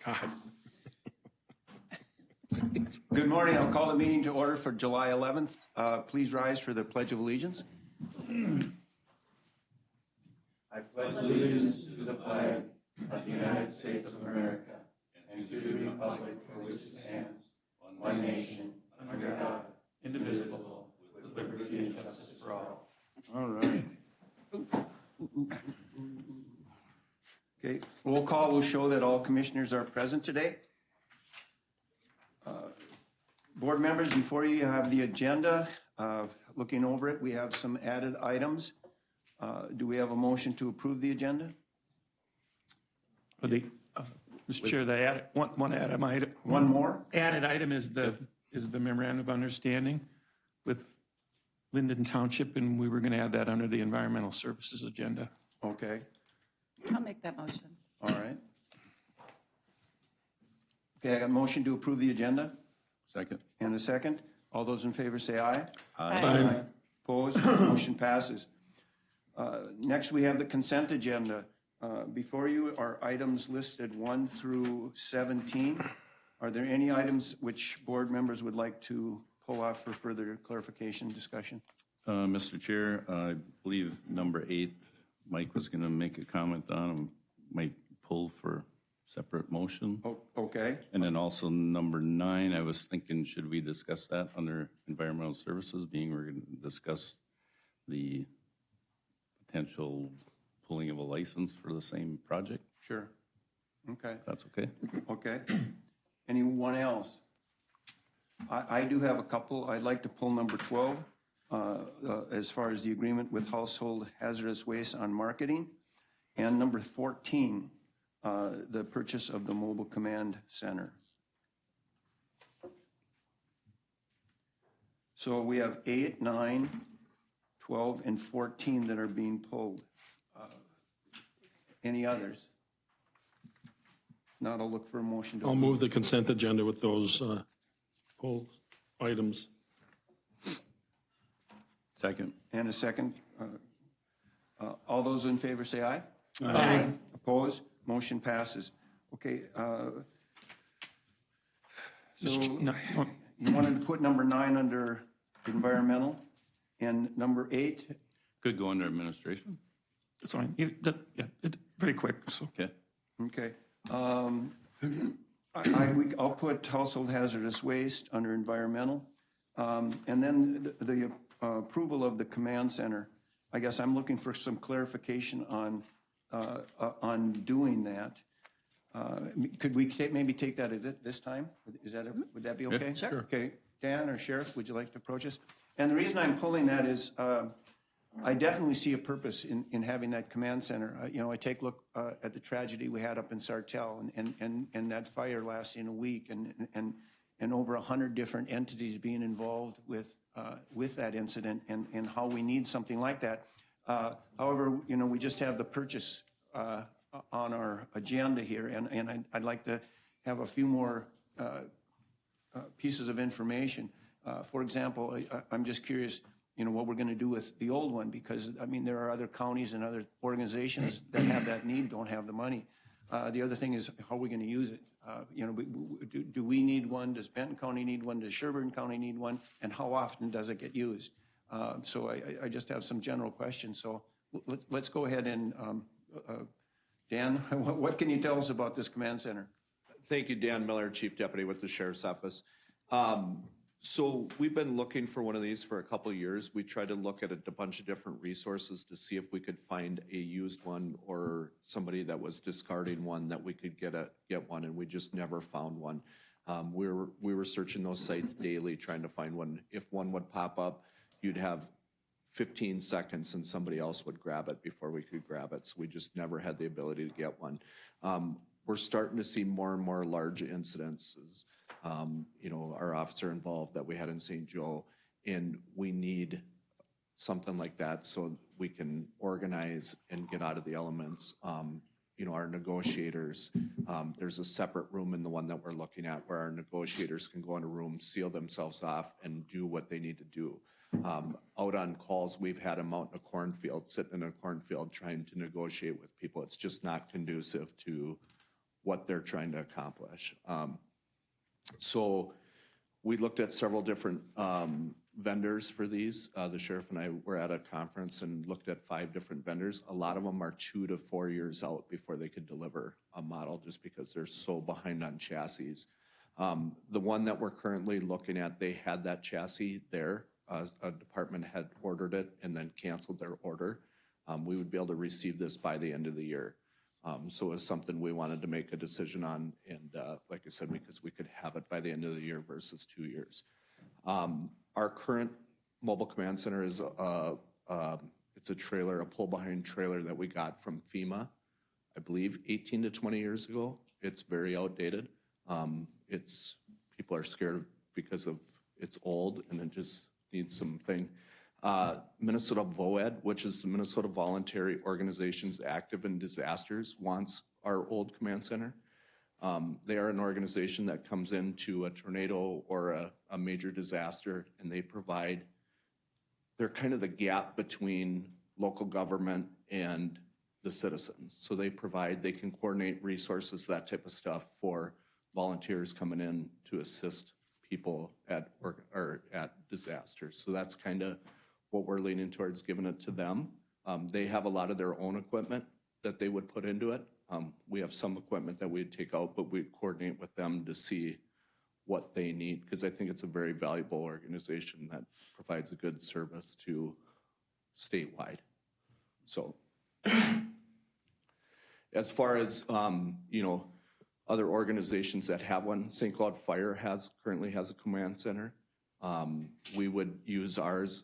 God. Good morning. I'll call the meeting to order for July 11th. Please rise for the Pledge of Allegiance. I pledge allegiance to the flag of the United States of America and to the republic for which it stands, one nation, under God, indivisible, with liberty and justice for all. All right. Okay, roll call will show that all commissioners are present today. Board members, before you have the agenda. Looking over it, we have some added items. Do we have a motion to approve the agenda? Mr. Chair, the one added item. One more? Added item is the memorandum of understanding with Linden Township, and we were going to add that under the environmental services agenda. Okay. I'll make that motion. All right. Okay, I got a motion to approve the agenda. Second. And a second. All those in favor say aye. Aye. Opposed? Motion passes. Next, we have the consent agenda. Before you are items listed 1 through 17. Are there any items which board members would like to pull off for further clarification discussion? Mr. Chair, I believe number 8, Mike was going to make a comment on, might pull for separate motion. Oh, okay. And then also number 9, I was thinking, should we discuss that under environmental services, being we're going to discuss the potential pulling of a license for the same project? Sure. Okay. If that's okay. Okay. Anyone else? I do have a couple. I'd like to pull number 12 as far as the agreement with household hazardous waste on marketing, and number 14, the purchase of the mobile command center. So we have 8, 9, 12, and 14 that are being pulled. Any others? Now I'll look for a motion to I'll move the consent agenda with those pulled items. Second. And a second. All those in favor say aye. Aye. Opposed? Motion passes. Okay. So No. you wanted to put number 9 under environmental and number 8? Could go under administration. It's fine. Very quick. So. Okay. Okay. I'll put household hazardous waste under environmental. And then the approval of the command center. I guess I'm looking for some clarification on doing that. Could we maybe take that at this time? Would that be okay? Yeah, sure. Okay. Dan or Sheriff, would you like to approach us? And the reason I'm pulling that is I definitely see a purpose in having that command center. I take a look at the tragedy we had up in Sartell and that fire lasting a week and over 100 different entities being involved with that incident and how we need something like that. However, we just have the purchase on our agenda here, and I'd like to have a few more pieces of information. For example, I'm just curious, what we're going to do with the old one, because, there are other counties and other organizations that have that need, don't have the money. The other thing is, how are we going to use it? Do we need one? Does Benton County need one? Does Sherburne County need one? And how often does it get used? So I just have some general questions. So let's go ahead and, Dan, what can you tell us about this command center? Thank you, Dan Miller, Chief Deputy with the Sheriff's Office. So we've been looking for one of these for a couple of years. We tried to look at a bunch of different resources to see if we could find a used one or somebody that was discarding one that we could get one, and we just never found one. We were searching those sites daily trying to find one. If one would pop up, you'd have 15 seconds and somebody else would grab it before we could grab it. So we just never had the ability to get one. We're starting to see more and more large incidences. Our officer involved that we had in St. Joe, and we need something like that so we can organize and get out of the elements. Our negotiators, there's a separate room in the one that we're looking at where our negotiators can go in a room, seal themselves off, and do what they need to do. Out on calls, we've had them out in a cornfield, sitting in a cornfield trying to negotiate with people. It's just not conducive to what they're trying to accomplish. So we looked at several different vendors for these. The sheriff and I were at a conference and looked at 5 different vendors. A lot of them are 2 to 4 years out before they could deliver a model just because they're so behind on chassis. The one that we're currently looking at, they had that chassis there. A department had ordered it and then canceled their order. We would be able to receive this by the end of the year. So it was something we wanted to make a decision on, and like I said, because we could have it by the end of the year versus 2 years. Our current mobile command center is it's a trailer, a pull-behind trailer that we got from FEMA, I believe 18 to 20 years ago. It's very outdated. People are scared because of it's old and it just needs something. Minnesota VOED, which is the Minnesota Voluntary Organizations Active in Disasters, wants our old command center. They are an organization that comes into a tornado or a major disaster, and they're kind of the gap between local government and the citizens. So they can coordinate resources, that type of stuff for volunteers coming in to assist people at disasters. So that's kind of what we're leaning towards, giving it to them. They have a lot of their own equipment that they would put into it. We have some equipment that we'd take out, but we'd coordinate with them to see what they need, because I think it's a very valuable organization that provides a good service to statewide. So as far as, other organizations that have one, St. Cloud Fire currently has a command center. We would use ours,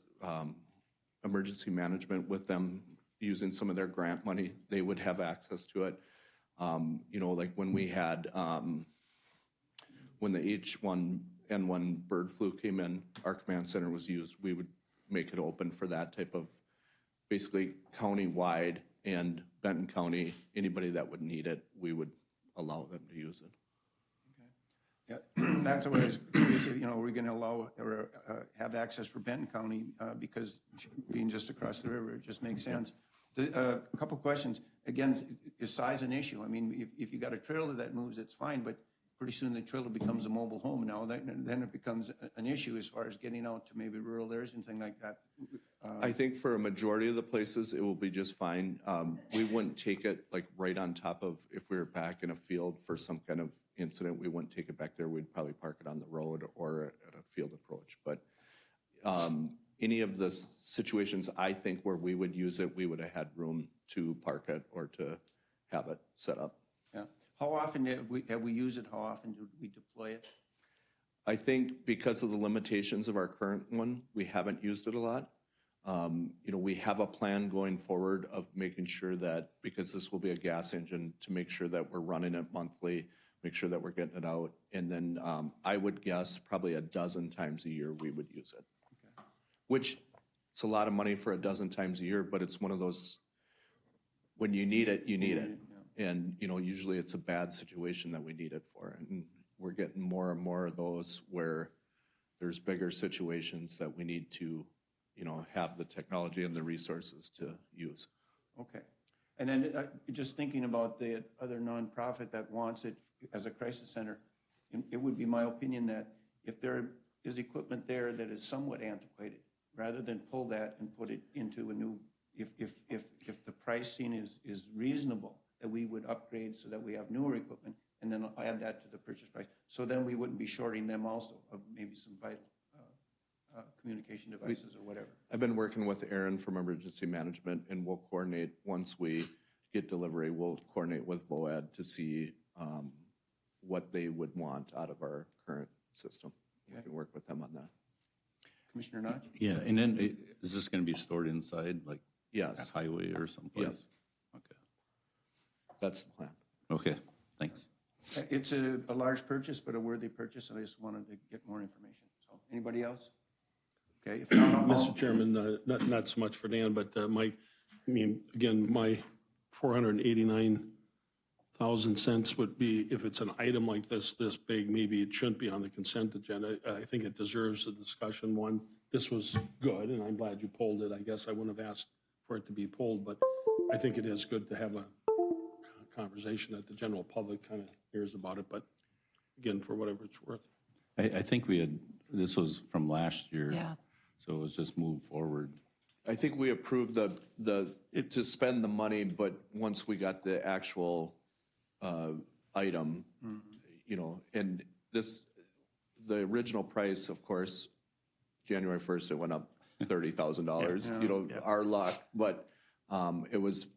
emergency management, with them using some of their grant money. They would have access to it. Like when we had, when the H1N1 bird flu came in, our command center was used. We would make it open for that type of, basically county-wide, and Benton County, anybody that would need it, we would allow them to use it. Yeah, that's what I was curious, we're going to allow or have access for Benton County because being just across the river, it just makes sense. A couple questions. Again, is size an issue? I mean, if you got a trailer that moves, it's fine, but pretty soon the trailer becomes a mobile home now. Then it becomes an issue as far as getting out to maybe rural areas and things like that. I think for a majority of the places, it will be just fine. We wouldn't take it like right on top of, if we were back in a field for some kind of incident, we wouldn't take it back there. We'd probably park it on the road or at a field approach. But any of the situations, I think, where we would use it, we would have had room to park it or to have it set up. Yeah. How often have we used it? How often do we deploy it? I think because of the limitations of our current one, we haven't used it a lot. We have a plan going forward of making sure that, because this will be a gas engine, to make sure that we're running it monthly, make sure that we're getting it out. And then I would guess probably a dozen times a year we would use it. Okay. Which, it's a lot of money for a dozen times a year, but it's one of those, when you need it, you need it. Yeah. And, usually it's a bad situation that we need it for. And we're getting more and more of those where there's bigger situations that we need to, have the technology and the resources to use. Okay. And then just thinking about the other nonprofit that wants it as a crisis center, it would be my opinion that if there is equipment there that is somewhat antiquated, rather than pull that and put it into a new, if the pricing is reasonable, that we would upgrade so that we have newer equipment, and then add that to the purchase price. So then we wouldn't be shorting them also of maybe some vital communication devices or whatever. I've been working with Aaron from Emergency Management, and we'll coordinate, once we get delivery, we'll coordinate with VOED to see what they would want out of our current system. Okay. We can work with them on that. Commissioner Notch? Yeah, and then is this going to be stored inside, like yes, highway or someplace? Yes. Okay. That's the plan. Okay, thanks. It's a large purchase, but a worthy purchase, and I just wanted to get more information. So, anybody else? Okay. If not, Mr. Chairman, not so much for Dan, but my 489,000 cents would be, if it's an item like this big, maybe it shouldn't be on the consent agenda. I think it deserves a discussion. One, this was good, and I'm glad you pulled it. I guess I wouldn't have asked for it to be pulled, but I think it is good to have a conversation that the general public kind of hears about it, but again, for whatever it's worth. I think we had, this was from last year. Yeah. So it was just moved forward. I think we approved to spend the money, but once we got the actual item, and the original price, of course, January 1st, it went up $30,000, our luck, but it was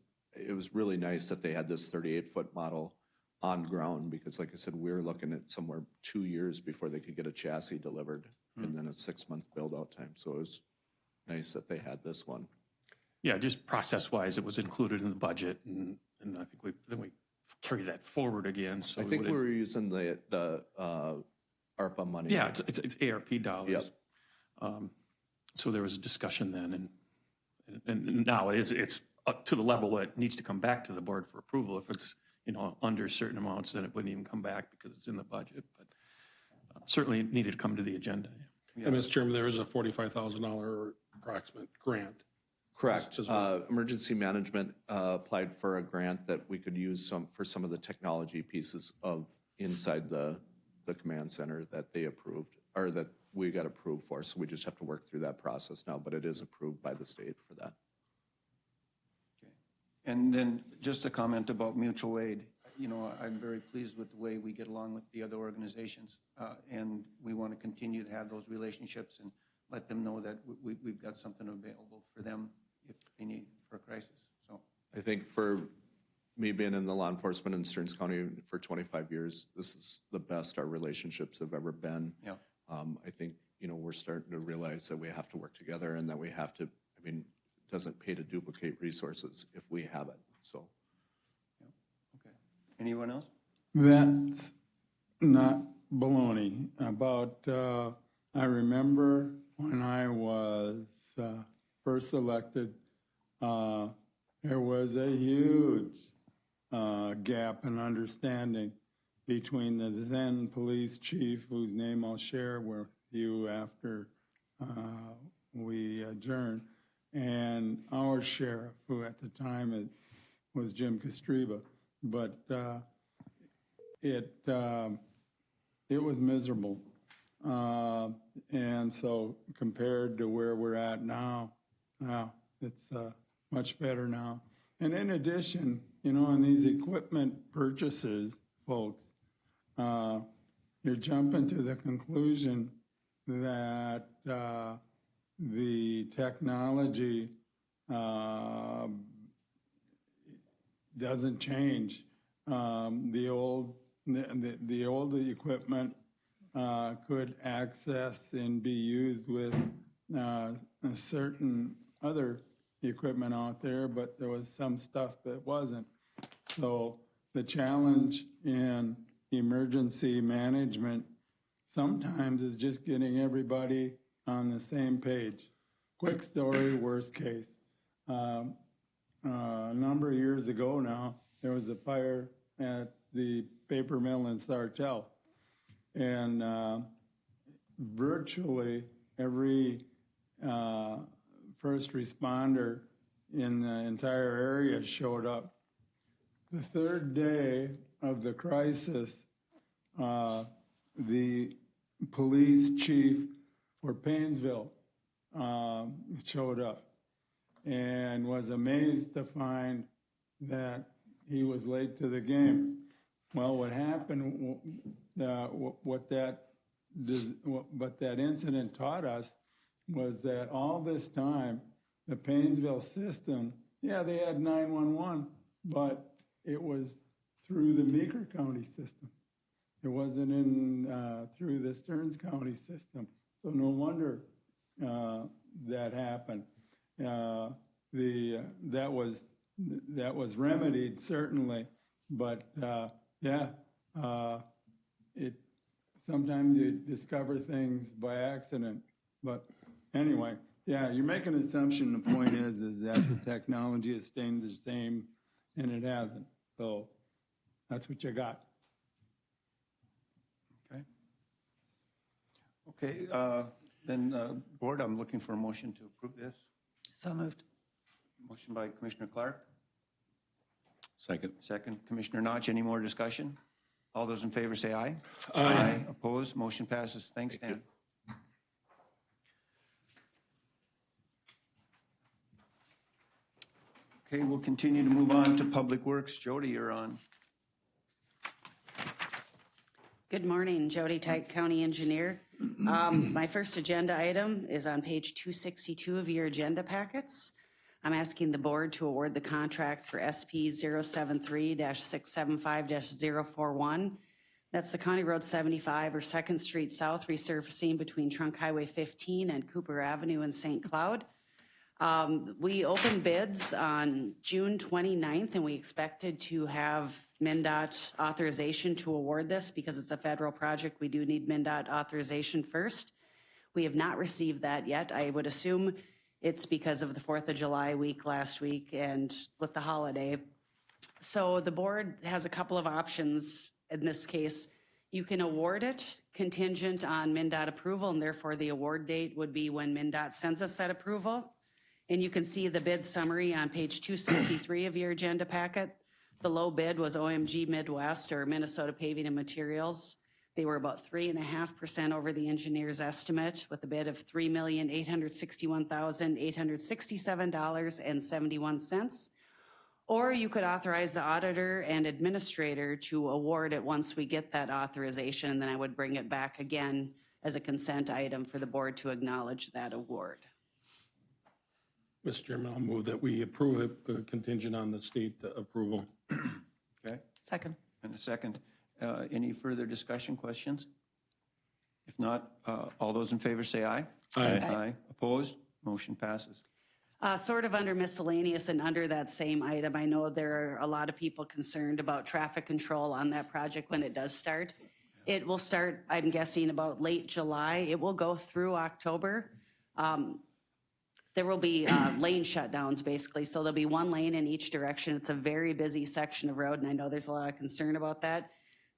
really nice that they had this 38-foot model on ground, because like I said, we were looking at somewhere 2 years before they could get a chassis delivered, and then a 6-month build-out time. So it was nice that they had this one. Yeah, just process-wise, it was included in the budget, and I think we carry that forward again. So I think we were using the ARPA money. Yeah, it's ARP dollars. Yep. So there was a discussion then, and now it's up to the level that it needs to come back to the board for approval. If it's, under certain amounts, then it wouldn't even come back because it's in the budget, but certainly it needed to come to the agenda. And Mr. Chairman, there is a $45,000 approximate grant. Correct. Emergency management applied for a grant that we could use for some of the technology pieces of inside the command center that they approved, or that we got approved for. So we just have to work through that process now, but it is approved by the state for that. And then just a comment about mutual aid. I'm very pleased with the way we get along with the other organizations, and we want to continue to have those relationships and let them know that we've got something available for them if they need for a crisis. So I think for me being in the law enforcement in Stearns County for 25 years, this is the best our relationships have ever been. Yeah. I think, we're starting to realize that we have to work together, and that we have to, it doesn't pay to duplicate resources if we have it, so. okay. Anyone else? That's not baloney. I remember when I was first elected, there was a huge gap in understanding between the then police chief, whose name I'll share with you after we adjourn, and our sheriff, who at the time was Jim Kostreba. But it was miserable. And so compared to where we're at now, it's much better now. And in addition, on these equipment purchases, folks, you're jumping to the conclusion that the technology doesn't change. The old equipment could access and be used with a certain other equipment out there, but there was some stuff that wasn't. So the challenge in emergency management sometimes is just getting everybody on the same page. Quick story, worst case. A number of years ago now, there was a fire at the paper mill in Sartell. And virtually every first responder in the entire area showed up. The third day of the crisis, the police chief for Painesville showed up and was amazed to find that he was late to the game. Well, what happened, what that incident taught us was that all this time, the Painesville system, they had 911, but it was through the Meeker County system. It wasn't through the Stearns County system. So no wonder that happened. That was remedied, certainly, but sometimes you discover things by accident. But anyway, you're making an assumption. The point is that the technology is staying the same, and it hasn't. So that's what you got. Okay, then board, I'm looking for a motion to approve this. So moved. Motion by Commissioner Clark, Second. Second, Commissioner Notch, any more discussion? All those in favor say aye. Aye. Opposed, motion passes. Thanks, Dan. Okay, we'll continue to move on to Public Works. Jody, you're on. Good morning, Jody Tyke, County Engineer. My first agenda item is on page 262 of your agenda packets. I'm asking the board to award the contract for SP 073-675-041. That's the County Road 75 or 2nd Street South resurfacing between Trunk Highway 15 and Cooper Avenue in St. Cloud. We opened bids on June 29th, and we expected to have MnDOT authorization to award this because it's a federal project. We do need MnDOT authorization first. We have not received that yet. I would assume it's because of the 4th of July week last week and with the holiday. So the board has a couple of options in this case. You can award it contingent on MnDOT approval, and therefore the award date would be when MnDOT sends us that approval. And you can see the bid summary on page 263 of your agenda packet. The low bid was OMG Midwest or Minnesota Paving and Materials. They were about 3.5% over the engineer's estimate with a bid of $3,861,867.71. Or you could authorize the auditor and administrator to award it once we get that authorization, and then I would bring it back again as a consent item for the board to acknowledge that award. Mr. Chairman, I'll move that we approve it contingent on the state approval. Okay, Second. and a second. Any further discussion, questions? If not, all those in favor say aye. Aye. Aye. Opposed? Motion passes. Sort of under miscellaneous and under that same item, I know there are a lot of people concerned about traffic control on that project when it does start. It will start, I'm guessing, about late July. It will go through October. There will be lane shutdowns, basically. So there'll be one lane in each direction. It's a very busy section of road, and I know there's a lot of concern about that.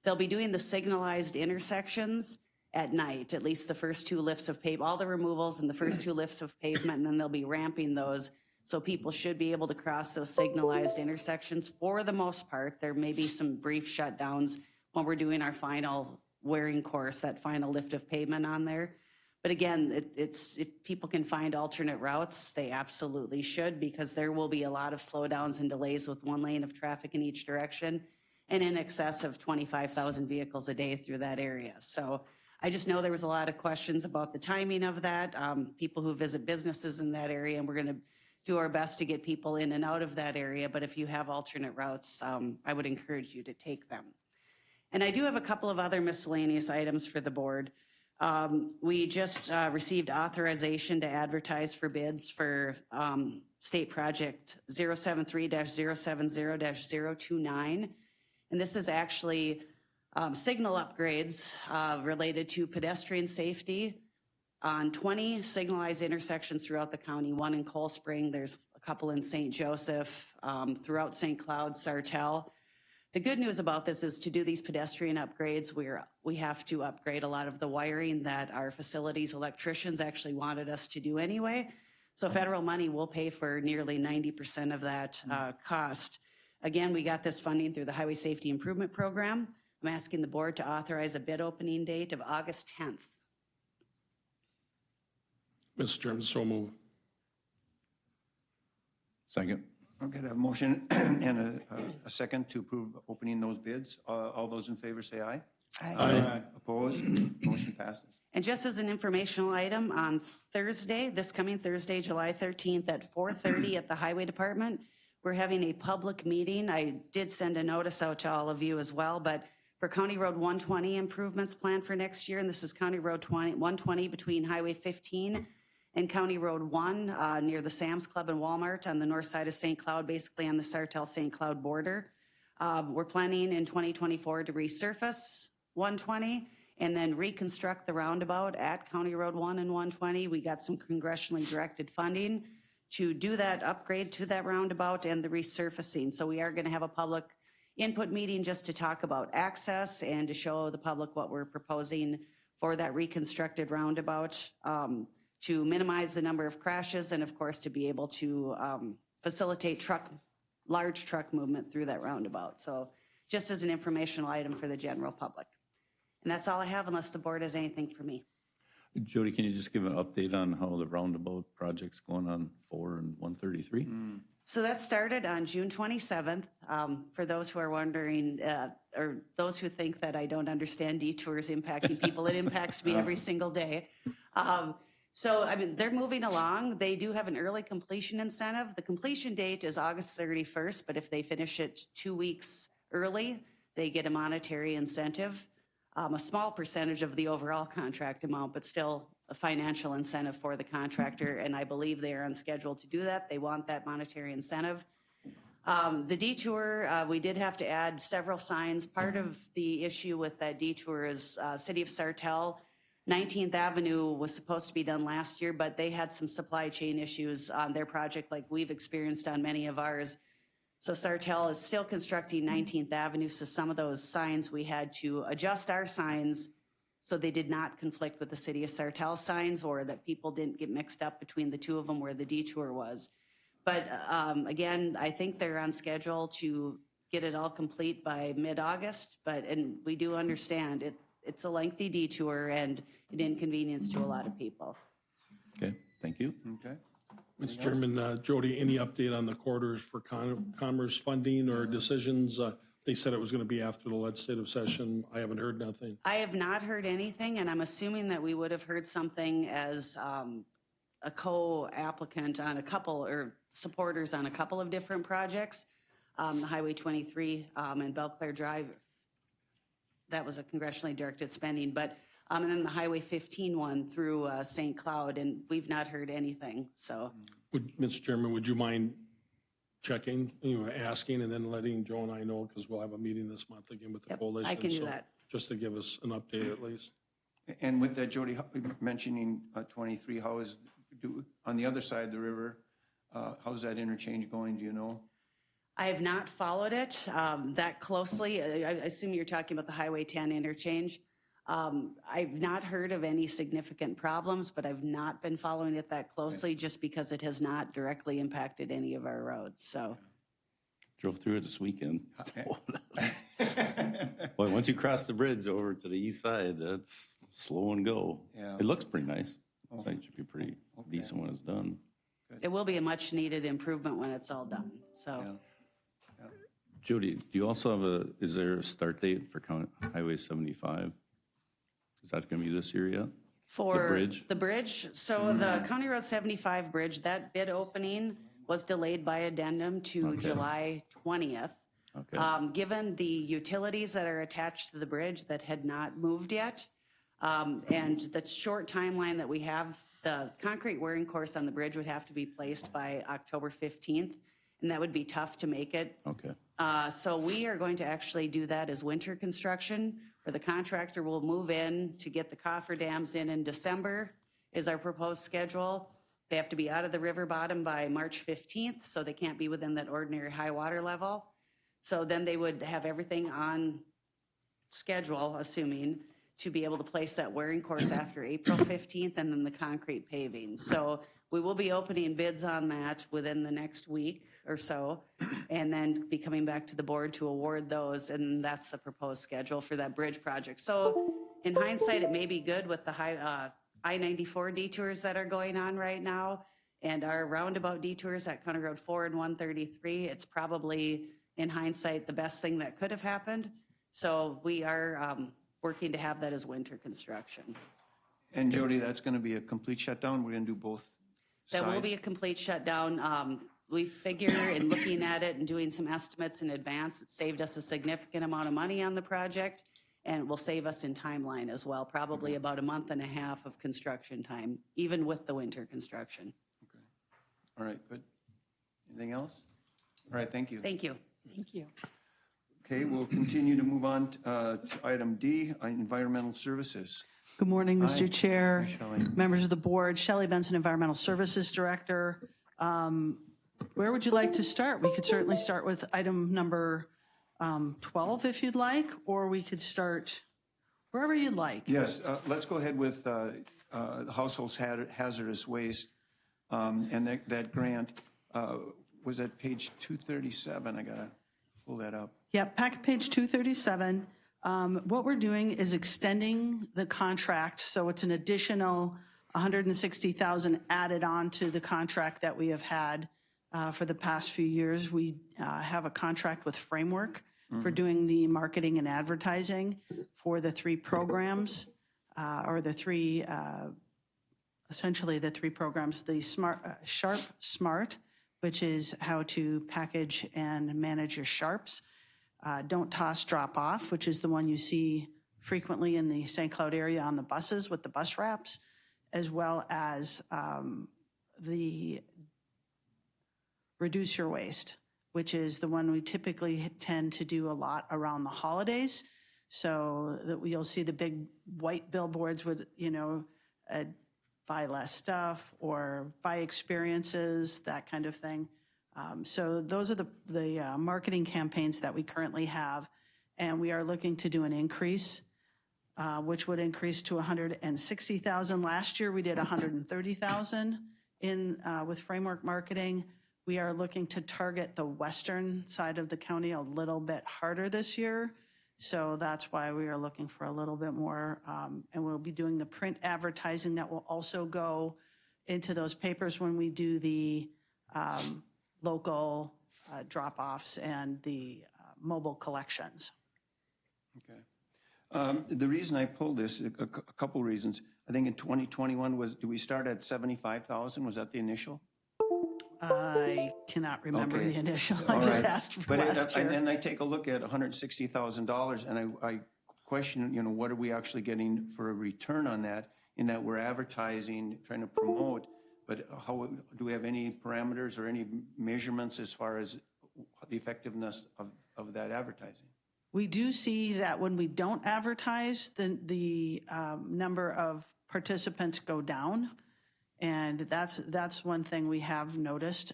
They'll be doing the signalized intersections at night, at least the first two lifts of pavement, all the removals and the first two lifts of pavement, and then they'll be ramping those. So people should be able to cross those signalized intersections for the most part. There may be some brief shutdowns when we're doing our final wearing course, that final lift of pavement on there. But again, it's if people can find alternate routes, they absolutely should, because there will be a lot of slowdowns and delays with one lane of traffic in each direction and in excess of 25,000 vehicles a day through that area. So I just know there was a lot of questions about the timing of that, people who visit businesses in that area, and we're going to do our best to get people in and out of that area. But if you have alternate routes, I would encourage you to take them. And I do have a couple of other miscellaneous items for the board. We just received authorization to advertise for bids for State Project 073-070-029. And this is actually signal upgrades related to pedestrian safety on 20 signalized intersections throughout the county, one in Cold Spring, there's a couple in St. Joseph, throughout St. Cloud, Sartell. The good news about this is to do these pedestrian upgrades, we have to upgrade a lot of the wiring that our facilities electricians actually wanted us to do anyway. So federal money will pay for nearly 90% of that cost. Again, we got this funding through the Highway Safety Improvement Program. I'm asking the board to authorize a bid opening date of August 10th. Mr. Chairman, so move. Second. Okay, I have a motion and a second to approve opening those bids. All those in favor say aye. Aye. Opposed? Motion passes. And just as an informational item, on Thursday, this coming Thursday, July 13th at 4:30 at the Highway Department, we're having a public meeting. I did send a notice out to all of you as well, but for County Road 120 improvements planned for next year, and this is County Road 120 between Highway 15 and County Road 1 near the Sam's Club and Walmart on the north side of St. Cloud, basically on the Sartell-St. Cloud border. We're planning in 2024 to resurface 120 and then reconstruct the roundabout at County Road 1 and 120. We got some congressionally directed funding to do that upgrade to that roundabout and the resurfacing. So we are going to have a public input meeting just to talk about access and to show the public what we're proposing for that reconstructed roundabout to minimize the number of crashes and, of course, to be able to facilitate truck large truck movement through that roundabout. So just as an informational item for the general public. And that's all I have unless the board has anything for me. Jody, can you just give an update on how the roundabout project's going on 4 and 133? So that started on June 27th. For those who are wondering, or those who think that I don't understand detours impacting people, it impacts me every single day. So, I mean, they're moving along. They do have an early completion incentive. The completion date is August 31st, but if they finish it 2 weeks early, they get a monetary incentive, a small percentage of the overall contract amount, but still a financial incentive for the contractor, and I believe they are on schedule to do that. They want that monetary incentive. The detour, we did have to add several signs. Part of the issue with that detour is City of Sartell, 19th Avenue was supposed to be done last year, but they had some supply chain issues on their project like we've experienced on many of ours. So Sartell is still constructing 19th Avenue, so some of those signs we had to adjust our signs so they did not conflict with the City of Sartell signs, or that people didn't get mixed up between the two of them where the detour was. But again, I think they're on schedule to get it all complete by mid-August, and we do understand it's a lengthy detour and an inconvenience to a lot of people. Okay, thank you. Okay. Mr. Chairman, Jody, any update on the corridors for commerce funding or decisions? They said it was going to be after the legislative session. I haven't heard nothing. I have not heard anything, and I'm assuming that we would have heard something as a co-applicant on a couple, or supporters on a couple of different projects. The Highway 23 and Belle Claire Drive, that was a congressionally directed spending, but and then the Highway 15 one through St. Cloud, and we've not heard anything, so. Mr. Chairman, would you mind checking, asking, and then letting Joe and I know, because we'll have a meeting this month again with the Yep, coalition. I can do so that. Just to give us an update at least. And with that, Jody, mentioning 23, how is, on the other side of the river, how's that interchange going, do you know? I have not followed it that closely. I assume you're talking about the Highway 10 interchange. I've not heard of any significant problems, but I've not been following it that closely just because it has not directly impacted any of our roads, so. Drove through it this weekend. Boy, once you cross the bridge over to the east side, that's slow and go. Yeah. It looks pretty nice. It should be pretty decent when it's done. It will be a much needed improvement when it's all done, so. Yeah. Jody, do you also have is there a start date for Highway 75? Is that going to be this year yet? For the bridge? So the County Road 75 bridge, that bid opening was delayed by addendum to July 20th. Okay. Given the utilities that are attached to the bridge that had not moved yet, and the short timeline that we have, the concrete wearing course on the bridge would have to be placed by October 15th, and that would be tough to make it. Okay. So we are going to actually do that as winter construction, where the contractor will move in to get the cofferdams in December is our proposed schedule. They have to be out of the river bottom by March 15th, so they can't be within that ordinary high water level. So then they would have everything on schedule, assuming, to be able to place that wearing course after April 15th, and then the concrete paving. So we will be opening bids on that within the next week or so, and then be coming back to the board to award those, and that's the proposed schedule for that bridge project. So in hindsight, it may be good with the I-94 detours that are going on right now, and our roundabout detours at County Road 4 and 133. It's probably, in hindsight, the best thing that could have happened. So we are working to have that as winter construction. And Jody, that's going to be a complete shutdown? We're going to do both sides? That will be a complete shutdown. We figure in looking at it and doing some estimates in advance, it saved us a significant amount of money on the project, and it will save us in timeline as well, probably about a month and a half of construction time, even with the winter construction. Okay. All right, good. Anything else? All right, thank you. Thank you. Thank you. Okay, we'll continue to move on to item D, environmental services. Good morning, Hi. Mr. Chair, Hi, Shelley. members of the board. Shelley Benson, Environmental Services Director. Where would you like to start? We could certainly start with item number 12 if you'd like, or we could start wherever you'd like. Yes, let's go ahead with household hazardous waste and that grant. was that page 237? I gotta pull that up. Yep, packet page 237. What we're doing is extending the contract, so it's an additional $160,000 added on to the contract that we have had for the past few years. We have a contract with Framework for doing the marketing and advertising for the three programs, or the three, essentially the three programs, the Sharp Smart, which is how to package and manage your Sharps. Don't Toss, Drop Off, which is the one you see frequently in the St. Cloud area on the buses with the bus wraps, as well as the Reduce Your Waste, which is the one we typically tend to do a lot around the holidays. So that you'll see the big white billboards with, buy less stuff or buy experiences, that kind of thing. So those are the marketing campaigns that we currently have, and we are looking to do an increase, which would increase to $160,000. Last year we did $130,000 with Framework Marketing. We are looking to target the western side of the county a little bit harder this year, so that's why we are looking for a little bit more, and we'll be doing the print advertising that will also go into those papers when we do the local drop-offs and the mobile collections. Okay. The reason I pulled this, a couple reasons. I think in 2021 did we start at 75,000? Was that the initial? I cannot remember Okay. the initial. All I just right. asked for But last year. and then I take a look at $160,000, and I question, what are we actually getting for a return on that? In that we're advertising, trying to promote, but how do we have any parameters or any measurements as far as the effectiveness of that advertising? We do see that when we don't advertise, the number of participants go down, and that's one thing we have noticed.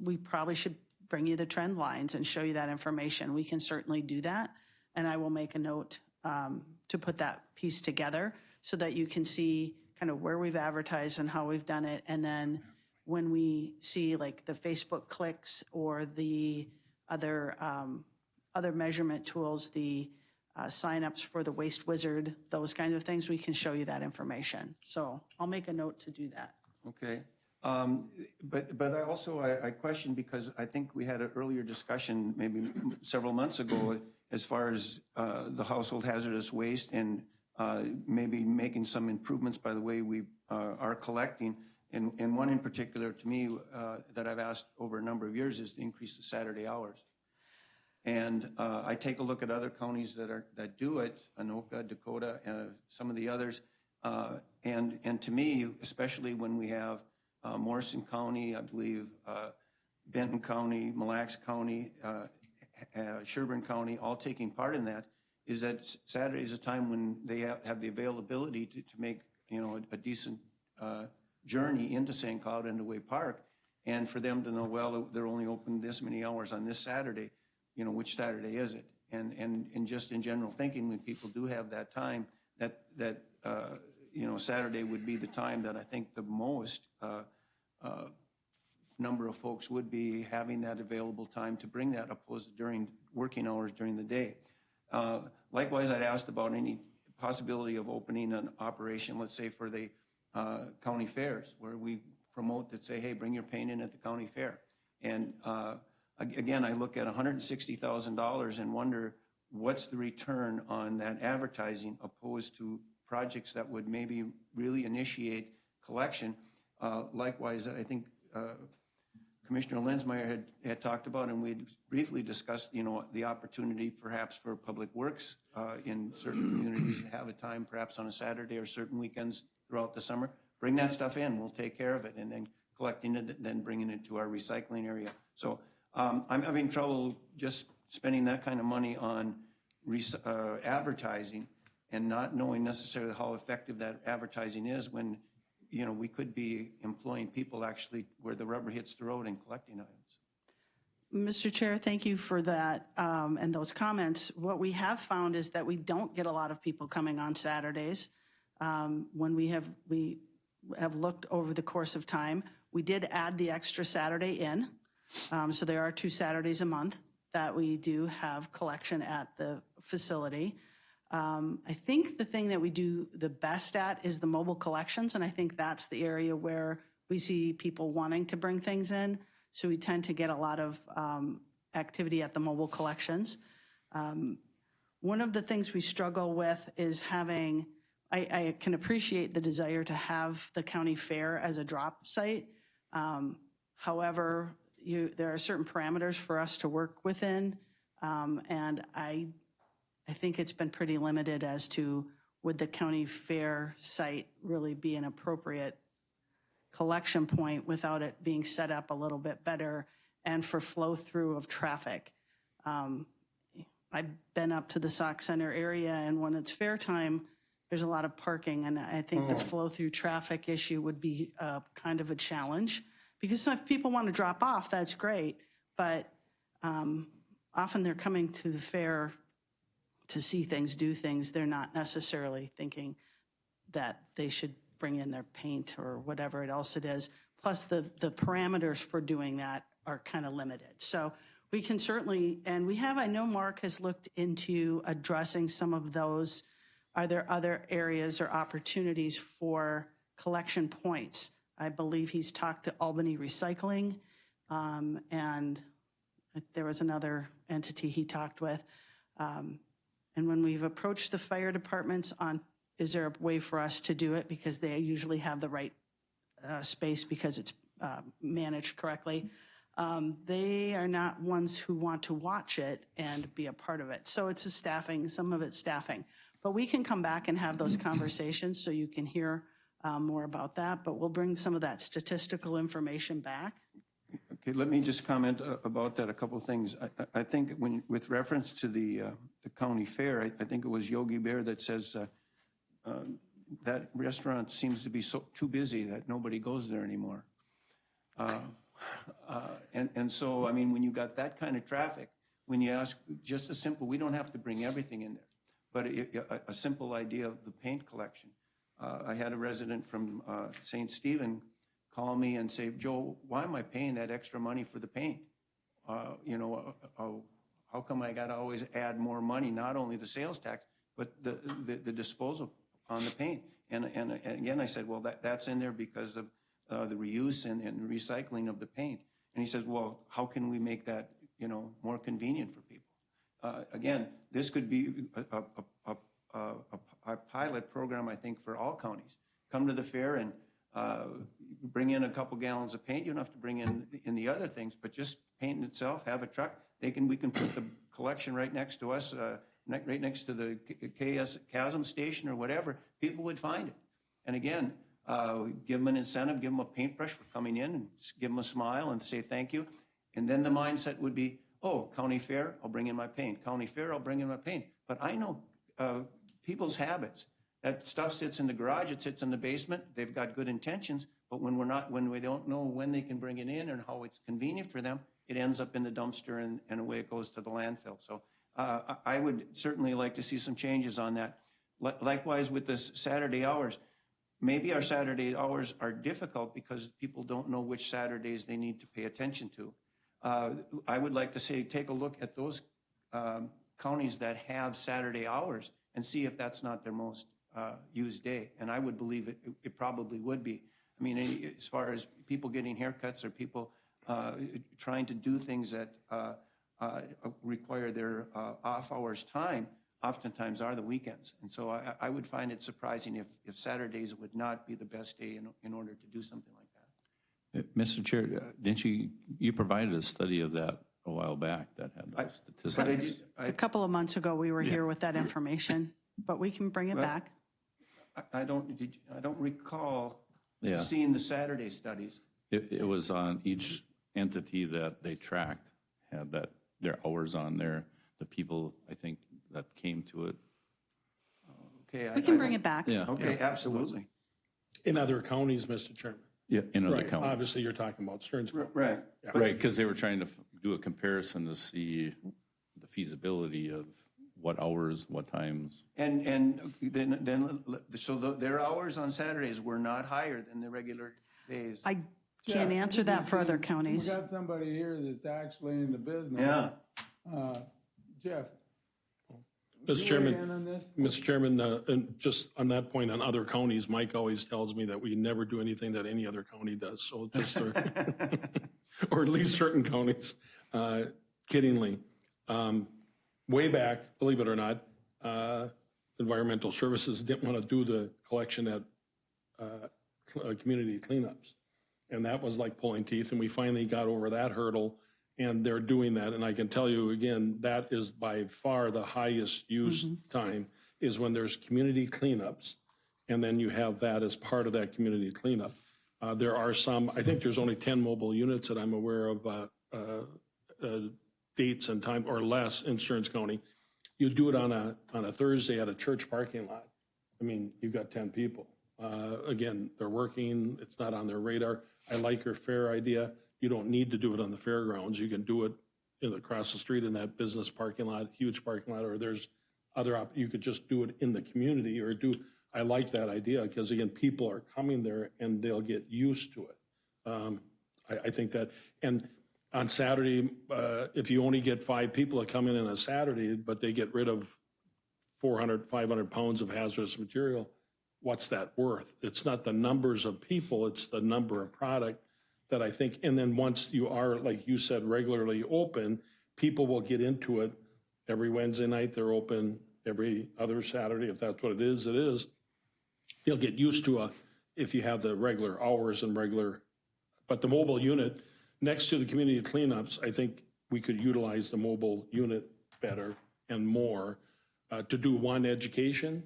We probably should bring you the trend lines and show you that information. We can certainly do that, and I will make a note to put that piece together so that you can see kind of where we've advertised and how we've done it, and then when we see like the Facebook clicks or the other measurement tools, the signups for the Waste Wizard, those kinds of things, we can show you that information. So I'll make a note to do that. Okay. But I also, I question, because I think we had an earlier discussion maybe several months ago as far as the household hazardous waste and maybe making some improvements by the way we are collecting. And one in particular to me that I've asked over a number of years is to increase the Saturday hours. And I take a look at other counties that do it, Anoka, Dakota, some of the others. And to me, especially when we have Morrison County, I believe Benton County, Mille Lacs County, Sherburne County, all taking part in that, is that Saturday is a time when they have the availability to make a decent journey into St. Cloud and to Way Park, and for them to know, well, they're only open this many hours on this Saturday, which Saturday is it? And just in general thinking, when people do have that time, that Saturday would be the time that I think the most number of folks would be having that available time to bring that, opposed to during working hours during the day. Likewise, I'd asked about any possibility of opening an operation, let's say for the county fairs, where we promote that say, hey, bring your paint in at the county fair. And again, I look at $160,000 and wonder what's the return on that advertising opposed to projects that would maybe really initiate collection. Likewise, I think Commissioner Lensmeyer had talked about, and we briefly discussed, the opportunity perhaps for Public Works in certain communities to have a time, perhaps on a Saturday or certain weekends throughout the summer. Bring that stuff in, we'll take care of it, and then collecting it, and then bringing it to our recycling area. So I'm having trouble just spending that kind of money on advertising and not knowing necessarily how effective that advertising is when we could be employing people actually where the rubber hits the road and collecting items. Mr. Chair, thank you for that and those comments. What we have found is that we don't get a lot of people coming on Saturdays. When we have looked over the course of time, we did add the extra Saturday in. So there are 2 Saturdays a month that we do have collection at the facility. I think the thing that we do the best at is the mobile collections, and I think that's the area where we see people wanting to bring things in. So we tend to get a lot of activity at the mobile collections. One of the things we struggle with is having, I can appreciate the desire to have the county fair as a drop site. However, there are certain parameters for us to work within, and I think it's been pretty limited as to would the county fair site really be an appropriate collection point without it being set up a little bit better and for flow through of traffic. I've been up to the Sauk Center area, and when it's fair time, there's a lot of parking, and I think the flow through traffic issue would be kind of a challenge, because if people want to drop off, that's great, but often they're coming to the fair to see things, do things. They're not necessarily thinking that they should bring in their paint or whatever else it is. Plus the parameters for doing that are kind of limited. So we can certainly, and we have, I know Mark has looked into addressing some of those. Are there other areas or opportunities for collection points? I believe he's talked to Albany Recycling, and there was another entity he talked with. And when we've approached the fire departments on, is there a way for us to do it? Because they usually have the right space because it's managed correctly. They are not ones who want to watch it and be a part of it. So it's a staffing, some of it's staffing. But we can come back and have those conversations so you can hear more about that. But we'll bring some of that statistical information back. Okay, let me just comment about that, a couple of things. I think with reference to the county fair, I think it was Yogi Bear that says that restaurant seems to be too busy that nobody goes there anymore. And so, I mean, when you got that kind of traffic, when you ask just a simple, we don't have to bring everything in there, but a simple idea of the paint collection. I had a resident from St. Stephen call me and say, Joe, why am I paying that extra money for the paint? You know, how come I got to always add more money, not only the sales tax, but the disposal on the paint? And again, I said, well, that's in there because of the reuse and recycling of the paint. And he says, well, how can we make that, you know, more convenient for people? Again, this could be a pilot program, I think, for all counties. Come to the fair and bring in a couple gallons of paint. You don't have to bring in the other things, but just paint itself, have a truck. We can put the collection right next to us, right next to the Chasm station or whatever. People would find it. And again, give them an incentive, give them a paintbrush for coming in, and give them a smile and say thank you. And then the mindset would be, oh, county fair, I'll bring in my paint. County fair, I'll bring in my paint. But I know people's habits. That stuff sits in the garage, it sits in the basement. They've got good intentions, but when we don't know when they can bring it in and how it's convenient for them, it ends up in the dumpster and away it goes to the landfill. So I would certainly like to see some changes on that. Likewise with the Saturday hours. Maybe our Saturday hours are difficult because people don't know which Saturdays they need to pay attention to. I would like to say, take a look at those counties that have Saturday hours and see if that's not their most used day. And I would believe it probably would be. I mean, as far as people getting haircuts or people trying to do things that require their off hours time, oftentimes are the weekends. And so I would find it surprising if Saturdays would not be the best day in order to do something like that. Mr. Chair, didn't you provided a study of that a while back that had those statistics? A couple of months ago, we were here with that information, but we can bring it back. I don't recall seeing the Saturday studies. It was on each entity that they tracked, had their hours on there, the people, I think, that came to it. Okay, We can bring it back. Yeah. Okay, absolutely. In other counties, Mr. Chairman. Yeah, in other Right, counties. obviously you're talking about Stearns County. Right. Right, because they were trying to do a comparison to see the feasibility of what hours, what times. And then so their hours on Saturdays were not higher than the regular days. I can't Jeff, answer that for other we counties. got somebody here that's actually in the business. Yeah. Jeff, Mr. you Chairman. weigh in on this? Mr. Chairman, and just on that point on other counties, Mike always tells me that we never do anything that any other county does. So just, or at least certain counties, kiddingly. Way back, believe it or not, environmental services didn't want to do the collection at community cleanups. And that was like pulling teeth. And we finally got over that hurdle. And they're doing that, and I can tell you again, that is by far the highest use time is when there's community cleanups, and then you have that as part of that community cleanup. There are some, I think there's only 10 mobile units that I'm aware of dates and time or less in Stearns County. You do it on a Thursday at a church parking lot. I mean, you've got 10 people. Again, they're working, it's not on their radar. I like your fair idea. You don't need to do it on the fairgrounds. You can do it across the street in that business parking lot, huge parking lot, or there's you could just do it in the community or I like that idea because again, people are coming there and they'll get used to it. I think that, and on Saturday, if you only get 5 people that come in on a Saturday, but they get rid of 400, 500 pounds of hazardous material, what's that worth? It's not the numbers of people, it's the number of product that I think, and then once you are, like you said, regularly open, people will get into it. Every Wednesday night, they're open. Every other Saturday, if that's what it is, it is. They'll get used to if you have the regular hours and but the mobile unit, next to the community cleanups, I think we could utilize the mobile unit better and more to do one, education,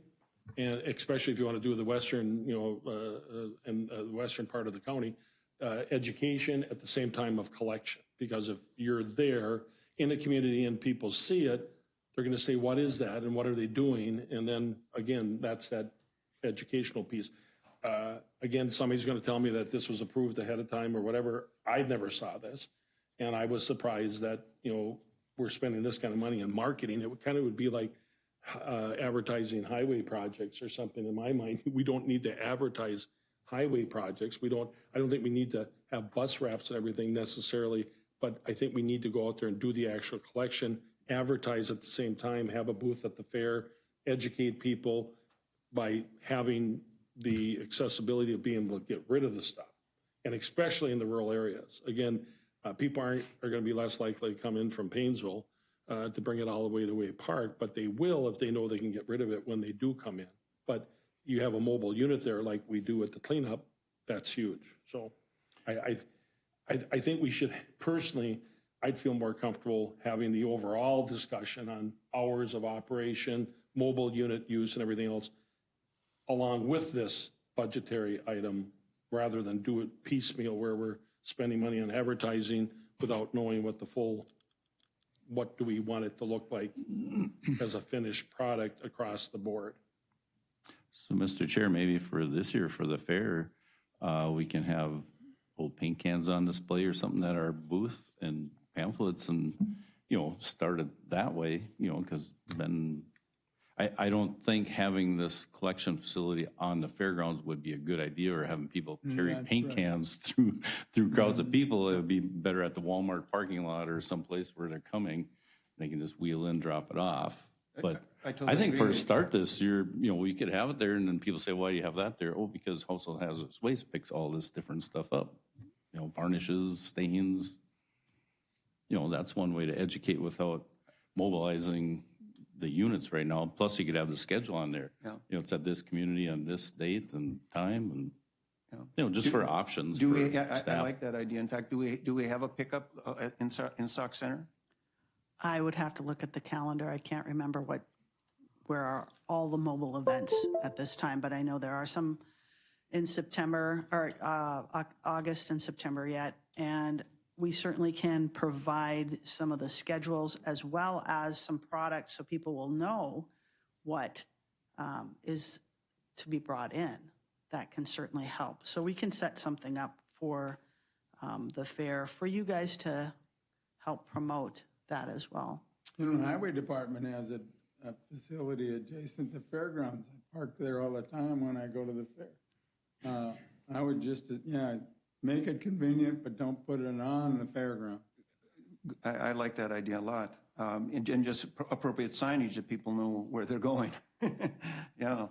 and especially if you want to do the western, and the western part of the county, education at the same time of collection. Because if you're there in the community and people see it, they're going to say, what is that and what are they doing? And then again, that's that educational piece. Again, somebody's going to tell me that this was approved ahead of time or whatever. I never saw this. And I was surprised that, we're spending this kind of money on marketing. It kind of would be like advertising highway projects or something in my mind. We don't need to advertise highway projects. I don't think we need to have bus wraps and everything necessarily, but I think we need to go out there and do the actual collection, advertise at the same time, have a booth at the fair, educate people by having the accessibility of being able to get rid of the stuff. And especially in the rural areas. Again, people are going to be less likely to come in from Painesville to bring it all the way to Way Park, but they will if they know they can get rid of it when they do come in. But you have a mobile unit there like we do at the cleanup, that's huge. So I think we should, personally, I'd feel more comfortable having the overall discussion on hours of operation, mobile unit use and everything else, along with this budgetary item, rather than do it piecemeal where we're spending money on advertising without knowing what do we want it to look like as a finished product across the board. So, Mr. Chair, maybe for this year, for the fair, we can have old paint cans on display or something at our booth and pamphlets and, start it that way, because then I don't think having this collection facility on the fairgrounds would be a good idea, or having people carry paint cans through crowds of people. It would be better at the Walmart parking lot or someplace where they're coming. They can just wheel in, drop it off. But I think for a start this year, we could have it there, and then people say, why do you have that there? Oh, because Household Hazardous Waste picks all this different stuff up. Varnishes, stains. That's one way to educate without mobilizing the units right now. Plus, you could have the schedule on there. Yeah. It's at this community on this date and time, and just for options. Do for we? I staff. like that idea. In fact, do we have a pickup in Sauk Center? I would have to look at the calendar. I can't remember where are all the mobile events at this time, but I know there are some in September or August and September yet. And we certainly can provide some of the schedules as well as some products so people will know what is to be brought in. That can certainly help. So we can set something up for the fair for you guys to help promote that as well. The highway department has a facility adjacent to fairgrounds. I park there all the time when I go to the fair. I would just, make it convenient, but don't put it on the fairground. I like that idea a lot. And just appropriate signage that people know where they're going. Yeah.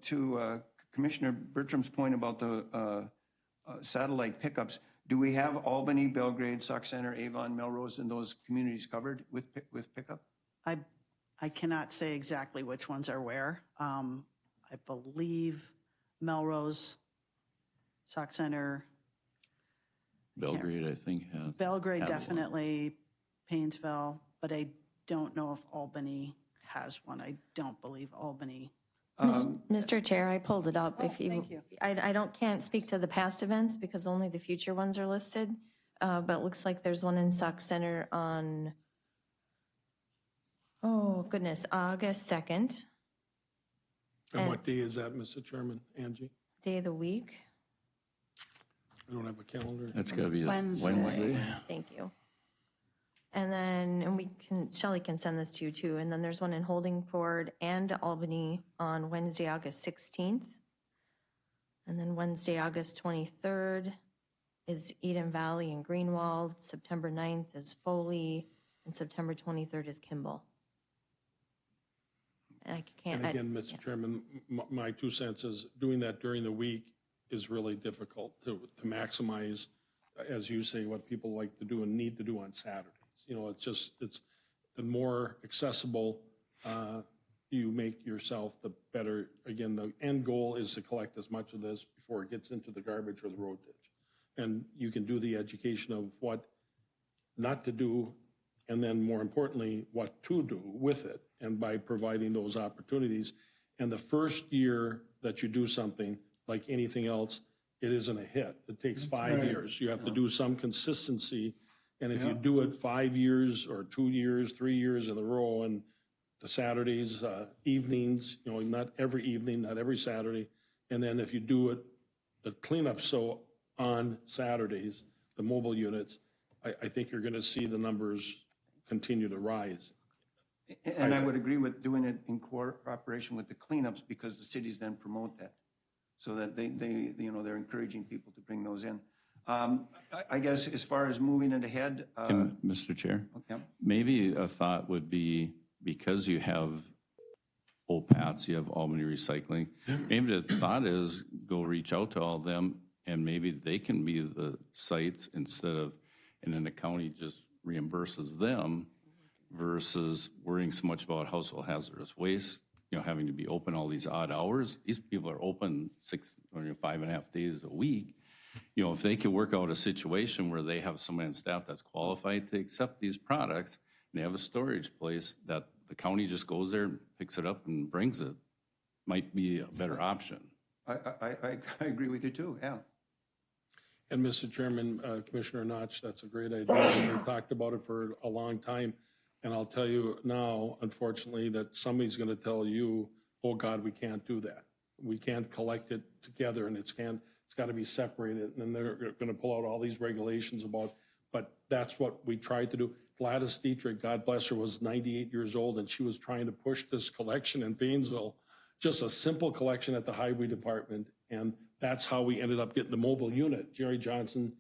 To Commissioner Bertram's point about the satellite pickups, do we have Albany, Belgrade, Sauk Center, Avon, Melrose, and those communities covered with pickup? I cannot say exactly which ones are where. I believe Melrose, Sauk Center, Belgrade, I think, has. Belgrade had one. definitely, Painesville, but I don't know if Albany has one. I don't believe Albany. Mr. Chair, I pulled it up. If you, thank you. can't speak to the past events because only the future ones are listed. But it looks like there's one in Sauk Center on, oh goodness, August 2nd, And what day is that, Mr. Chairman, Angie? day of the week. I don't have a calendar. That's got to be Wednesday. Wednesday. Thank you. And then, Shelley can send this to you too. And then there's one in Holdingford and Albany on Wednesday, August 16th. And then Wednesday, August 23rd is Eden Valley and Greenwald. September 9th is Foley, and September 23rd is Kimball. And I can't. And again, Mr. Chairman, my 2 cents is doing that during the week is really difficult to maximize, as you say, what people like to do and need to do on Saturdays. You know, it's the more accessible you make yourself, the better. Again, the end goal is to collect as much of this before it gets into the garbage or the road ditch. And you can do the education of what not to do, and then more importantly, what to do with it, and by providing those opportunities. And the first year that you do something, like anything else, it isn't a hit. It takes 5 years. You have to do some consistency. And if you do it 5 years or 2 years, 3 years in a row, and the Saturdays, evenings, you know, not every evening, not every Saturday. And then if you do it, the cleanup, so on Saturdays, the mobile units, I think you're going to see the numbers continue to rise. And I would agree with doing it in cooperation with the cleanups, because the cities then promote that, so that they you know, they're encouraging people to bring those in. I guess as far as moving it ahead. And Mr. Chair, Yeah. maybe a thought would be, because you have OPATs, you have Albany Recycling, maybe the thought is go reach out to all of them, and maybe they can be the sites instead of, and then the county just reimburses them versus worrying so much about household hazardous waste, you know, having to be open all these odd hours. These people are open 5.5 days a week. You know, if they could work out a situation where they have someone on staff that's qualified to accept these products, and they have a storage place that the county just goes there, picks it up and brings it, might be a better option. I agree with you too, yeah. And Mr. Chairman, Commissioner Notch, that's a great idea. We've talked about it for a long time. And I'll tell you now, unfortunately, that somebody's going to tell you, oh God, we can't do that. We can't collect it together, and it's got to be separated. And then they're going to pull out all these regulations about, but that's what we tried to do. Gladys Dietrich, God bless her, was 98 years old, and she was trying to push this collection in Painesville, just a simple collection at the highway department. And that's how we ended up getting the mobile unit. Jerry Johnson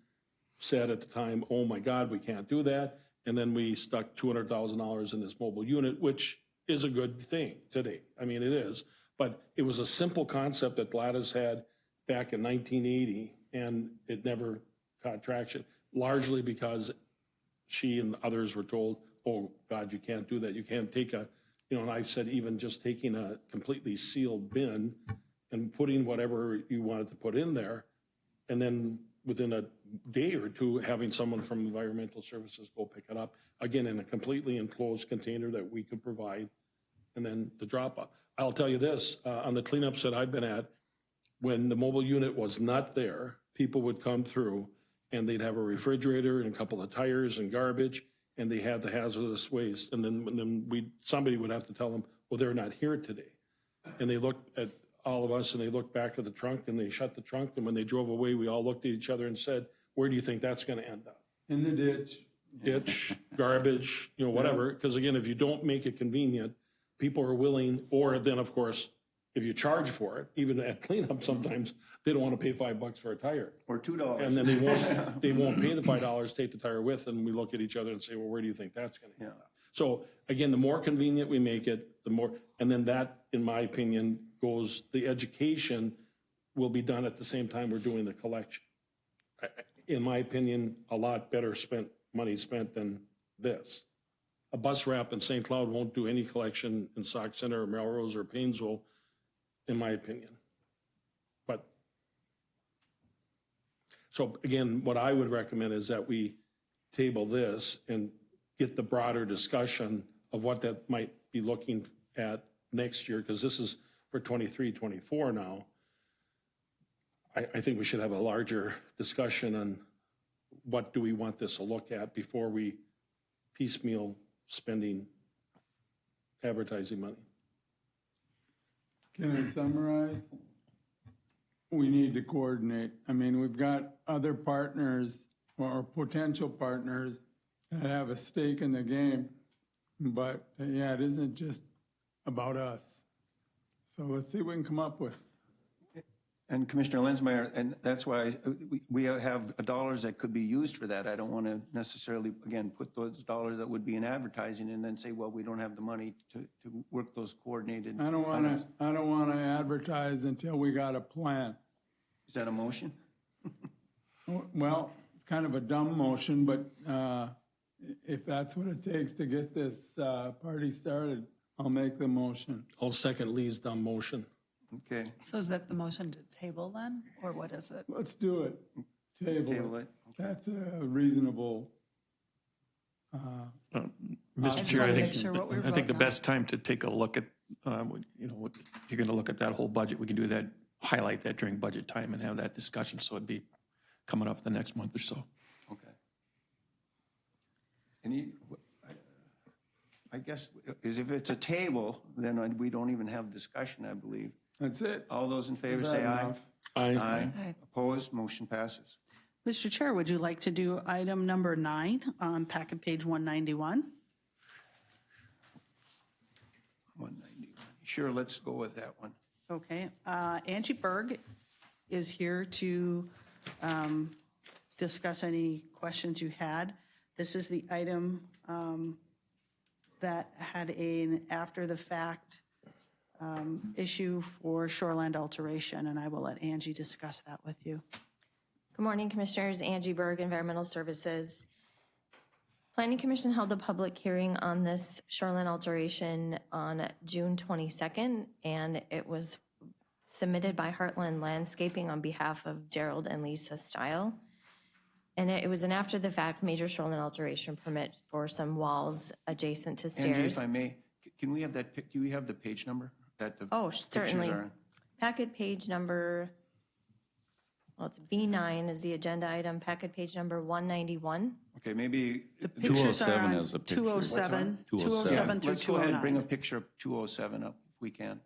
said at the time, oh my God, we can't do that. And then we stuck $200,000 in this mobile unit, which is a good thing today. I mean, it is. But it was a simple concept that Gladys had back in 1980, and it never caught traction, largely because she and others were told, oh God, you can't do that. You can't take a, you know, and I've said even just taking a completely sealed bin and putting whatever you wanted to put in there, and then within a day or two, having someone from environmental services go pick it up, again, in a completely enclosed container that we could provide, and then the drop off. I'll tell you this, on the cleanups that I've been at, when the mobile unit was not there, people would come through and they'd have a refrigerator and a couple of tires and garbage, and they had the hazardous waste. And then somebody would have to tell them, well, they're not here today. And they looked at all of us and they looked back at the trunk and they shut the trunk. And when they drove away, we all looked at each other and said, where do you think that's going to end up? In the ditch. Ditch, garbage, you know, whatever. Because again, if you don't make it convenient, people are willing, or then of course, if you charge for it, even at cleanup, sometimes they don't want to pay $5 for a tire. Or $2. And then they won't pay the $5, take the tire with, and we look at each other and say, well, where do you think that's going to end up? So again, the more convenient we make it, the more, and then that, in my opinion, goes, the education will be done at the same time we're doing the collection. In my opinion, a lot better money spent than this. A bus wrap in St. Cloud won't do any collection in Sauk Center or Melrose or Painesville, in my opinion. But, so again, what I would recommend is that we table this and get the broader discussion of what that might be looking at next year, because this is for 23, 24 now. I think we should have a larger discussion on what do we want this to look at before we piecemeal spending advertising money. Can I summarize? We need to coordinate. I mean, we've got other partners or potential partners that have a stake in the game, but yeah, it isn't just about us. So let's see what we can come up with. And Commissioner Lenzmeyer, and that's why we have dollars that could be used for that. I don't want to necessarily, again, put those dollars that would be in advertising and then say, well, we don't have the money to work those coordinated. I don't want to advertise until we got a plan. Is that a motion? Well, it's kind of a dumb motion, but if that's what it takes to get this party started, I'll make the motion. I'll second Lee's dumb motion. Okay. So is that the motion to table then, or what is it? Let's do it. Table Table it. it. That's a reasonable. Mr. just Chair, wanna make sure what we were I think the voting on. best time to take a look at, you're going to look at that whole budget, we can do that, highlight that during budget time and have that discussion, so it'd be coming up the next month or so. Okay. I guess, is if it's a table, then we don't even have discussion, I believe. That's it. All those in favor Is say that aye. enough? Aye. Opposed, motion passes. Mr. Chair, would you like to do item number 9 on packet page 191? 191. Sure, let's go with that one. Okay. Angie Berg is here to discuss any questions you had. This is the item that had an after-the-fact issue for shoreland alteration, and I will let Angie discuss that with you. Good morning, Commissioners. Angie Berg, Environmental Services. Planning Commission held a public hearing on this shoreline alteration on June 22nd, and it was submitted by Heartland Landscaping on behalf of Gerald and Lisa Stile. And it was an after-the-fact major shoreline alteration permit for some walls adjacent to stairs. Angie, if I may, can we have that, do we have the page number that the Oh, pictures certainly. are in? Packet page number, well, it's B9 is the agenda item, packet page number 191. Okay, maybe, The pictures are 207 on has a picture. 207, What's on? 207 through let's go ahead and bring a 209. picture of 207 up if we can.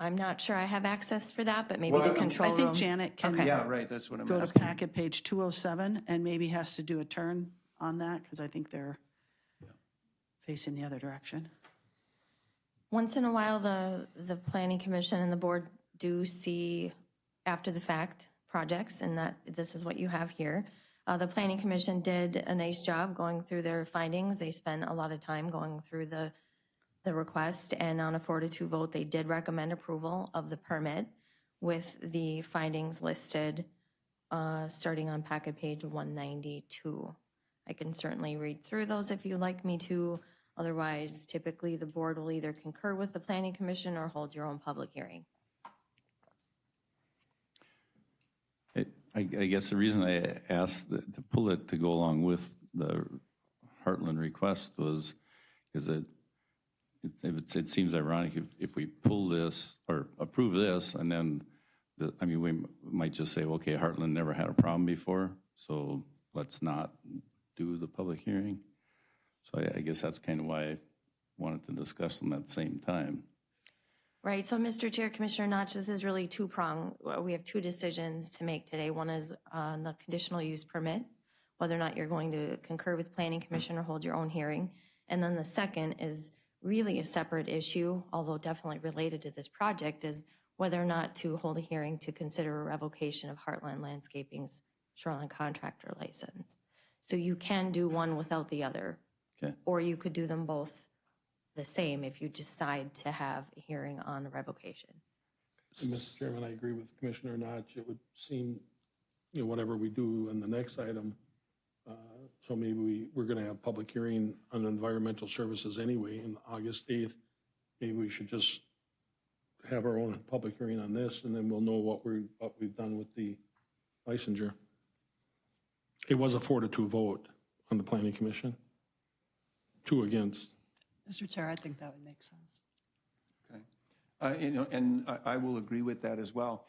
I'm not sure I have access for that, but maybe Well, the I control I room. think Janet can Okay. Yeah, right, that's what I'm go to asking. packet page 207 and maybe has to do a turn on that because I think they're facing the other direction. Once in a while, the Planning Commission and the board do see after-the-fact projects, and that this is what you have here. The Planning Commission did a nice job going through their findings. They spent a lot of time going through the request, and on a 4-2 vote, they did recommend approval of the permit with the findings listed starting on packet page 192. I can certainly read through those if you'd like me to. Otherwise, typically, the board will either concur with the Planning Commission or hold your own public hearing. I guess the reason I asked to pull it to go along with the Heartland request was because it seems ironic if we pull this or approve this and then, we might just say, okay, Heartland never had a problem before, so let's not do the public hearing. So I guess that's kind of why I wanted to discuss them at the same time. Right, so Mr. Chair, Commissioner Notch, this is really two-pronged. We have two decisions to make today. One is on the conditional use permit, whether or not you're going to concur with Planning Commission or hold your own hearing. And then the second is really a separate issue, although definitely related to this project, is whether or not to hold a hearing to consider a revocation of Heartland Landscaping's shoreline contractor license. So you can do one without the other. Okay. Or you could do them both the same if you decide to have a hearing on the revocation. And Mr. Chairman, I agree with Commissioner Notch. It would seem, whatever we do in the next item, so maybe we're going to have public hearing on environmental services anyway in August 8th. Maybe we should just have our own public hearing on this, and then we'll know what we've done with the licensure. It was a 4-2 vote on the Planning Commission, 2 against. Mr. Chair, I think that would make sense. Okay. And I will agree with that as well.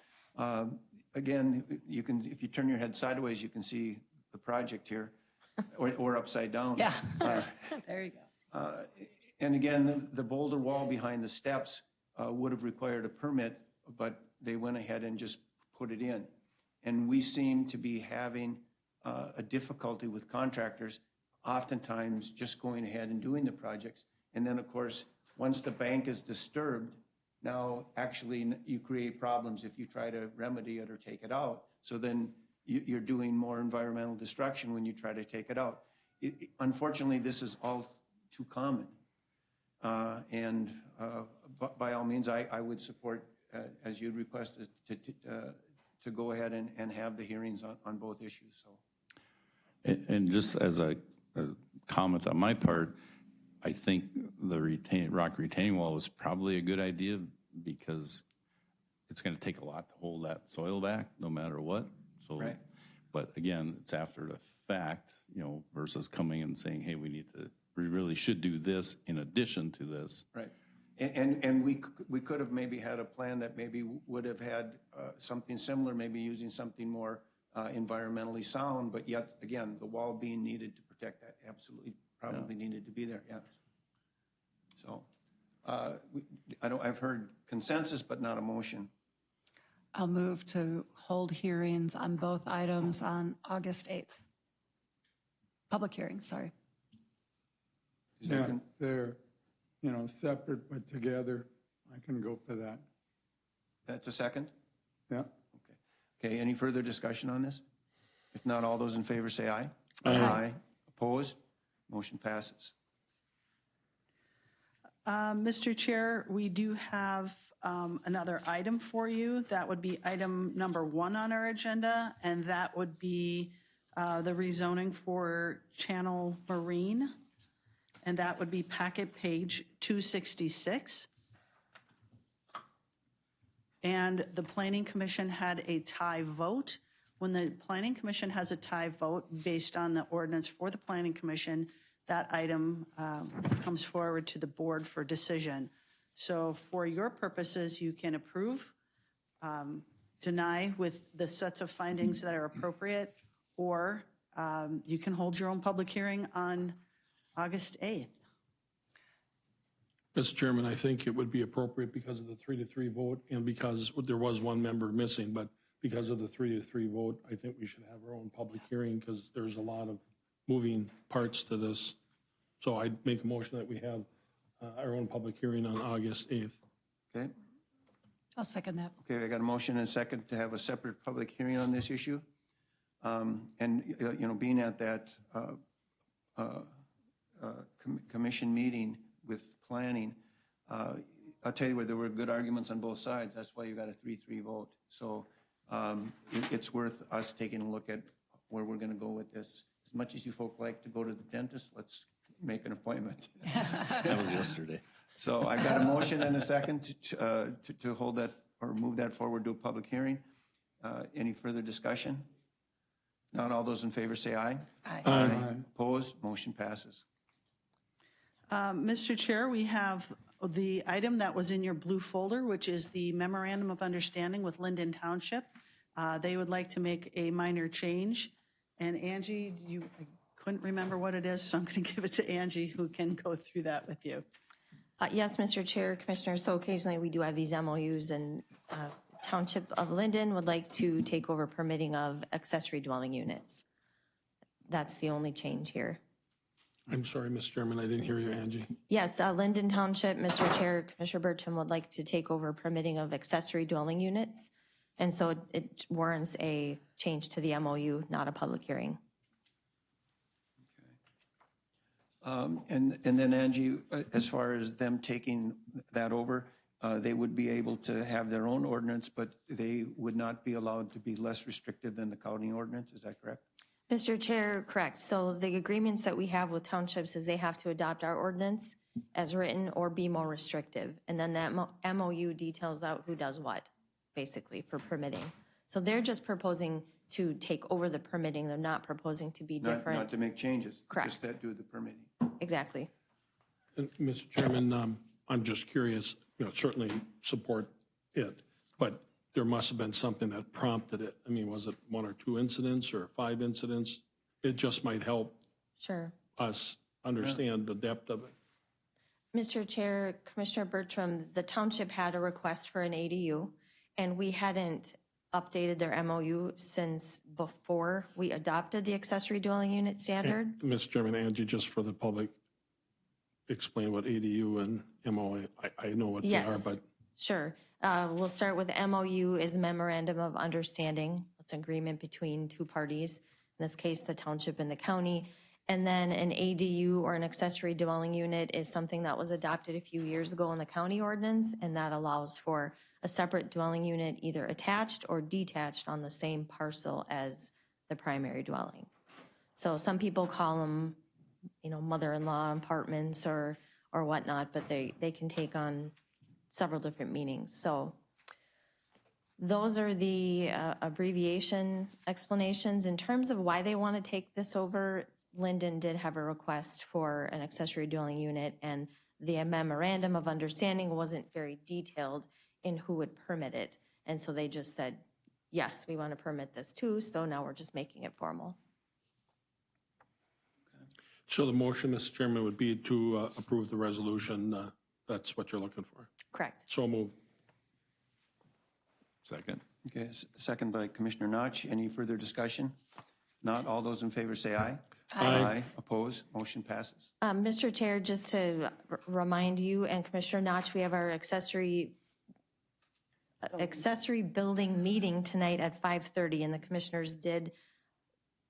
Again, you can, if you turn your head sideways, you can see the project here, or upside down. Yeah, there you go. And again, the boulder wall behind the steps would have required a permit, but they went ahead and just put it in. And we seem to be having a difficulty with contractors, oftentimes just going ahead and doing the projects. And then, of course, once the bank is disturbed, now actually you create problems if you try to remedy it or take it out. So then you're doing more environmental destruction when you try to take it out. Unfortunately, this is all too common. And by all means, I would support, as you'd requested, to go ahead and have the hearings on both issues. So, And just as a comment on my part, I think the rock retaining wall is probably a good idea because it's going to take a lot to hold that soil back, no matter what. So, right. But again, it's after the fact, versus coming and saying, hey, we really should do this in addition to this. Right. And we could have maybe had a plan that maybe would have had something similar, maybe using something more environmentally sound, but yet, again, the wall being needed to protect that absolutely probably needed to be there, yeah. So I've heard consensus, but not a motion. I'll move to hold hearings on both items on August 8th. Public hearings, sorry. Yeah, they're, separate but together. I can go for that. That's a second? Yeah. Okay, any further discussion on this? If not, all those in favor say aye. Aye. Opposed? Motion passes. Mr. Chair, we do have another item for you. That would be item number 1 on our agenda, and that would be the rezoning for Channel Marine, and that would be packet page 266. And the Planning Commission had a tie vote. When the Planning Commission has a tie vote based on the ordinance for the Planning Commission, that item comes forward to the board for decision. So for your purposes, you can approve, deny with the sets of findings that are appropriate, or you can hold your own public hearing on August 8th. Mr. Chairman, I think it would be appropriate because of the 3-3 vote and because there was one member missing, but because of the 3-3 vote, I think we should have our own public hearing because there's a lot of moving parts to this. So I'd make a motion that we have our own public hearing on August 8th. Okay. I'll second that. Okay, I got a motion and a second to have a separate public hearing on this issue. And, being at that commission meeting with planning, I'll tell you where there were good arguments on both sides. That's why you got a 3-3 vote. So it's worth us taking a look at where we're going to go with this. As much as you folk like to go to the dentist, let's make an appointment. That was yesterday. So I got a motion and a second to hold that or move that forward to a public hearing. Any further discussion? Not all those in favor say aye. Aye. Aye. Opposed? Motion passes. Mr. Chair, we have the item that was in your blue folder, which is the Memorandum of Understanding with Linden Township. They would like to make a minor change. And Angie, I couldn't remember what it is, so I'm going to give it to Angie, who can go through that with you. Yes, Mr. Chair, Commissioners, so occasionally we do have these MOUs, and Township of Linden would like to take over permitting of accessory dwelling units. That's the only change here. I'm sorry, Mr. Chairman, I didn't hear you, Angie. Yes, Linden Township, Mr. Chair, Commissioner Bertram would like to take over permitting of accessory dwelling units. And so it warrants a change to the MOU, not a public hearing. And then Angie, as far as them taking that over, they would be able to have their own ordinance, but they would not be allowed to be less restrictive than the county ordinance, is that correct? Mr. Chair, correct. So the agreements that we have with townships is they have to adopt our ordinance as written or be more restrictive. And then that MOU details out who does what, basically, for permitting. So they're just proposing to take over the permitting. They're not proposing to be different. Not to make changes. Correct. Just that do the permitting. Exactly. And, Mr. Chairman, I'm just curious, certainly support it, but there must have been something that prompted it. I mean, was it 1 or 2 incidents or 5 incidents? It just might help Sure. us understand the depth of it. Mr. Chair, Commissioner Bertram, the township had a request for an ADU, and we hadn't updated their MOU since before we adopted the accessory dwelling unit standard. Mr. Chairman, Angie, just for the public, explain what ADU and MOA, I know what they are, Yes, but sure. We'll start with MOU is Memorandum of Understanding. It's an agreement between 2 parties, in this case, the township and the county. And then an ADU or an accessory dwelling unit is something that was adopted a few years ago in the county ordinance, and that allows for a separate dwelling unit either attached or detached on the same parcel as the primary dwelling. So some people call them, mother-in-law apartments or whatnot, but they can take on several different meanings. So those are the abbreviation explanations. In terms of why they want to take this over, Linden did have a request for an accessory dwelling unit, and the memorandum of understanding wasn't very detailed in who would permit it. And so they just said, yes, we want to permit this too, so now we're just making it formal. so the motion, Mr. Chairman, would be to approve the resolution. That's what you're looking for. Correct. So moved. Second. Okay, second by Commissioner Notch. Any further discussion? Not all those in favor say aye. Aye. Oppose, motion passes. Mr. Chair, just to remind you and Commissioner Notch, we have our accessory building meeting tonight at 5:30, and the commissioners did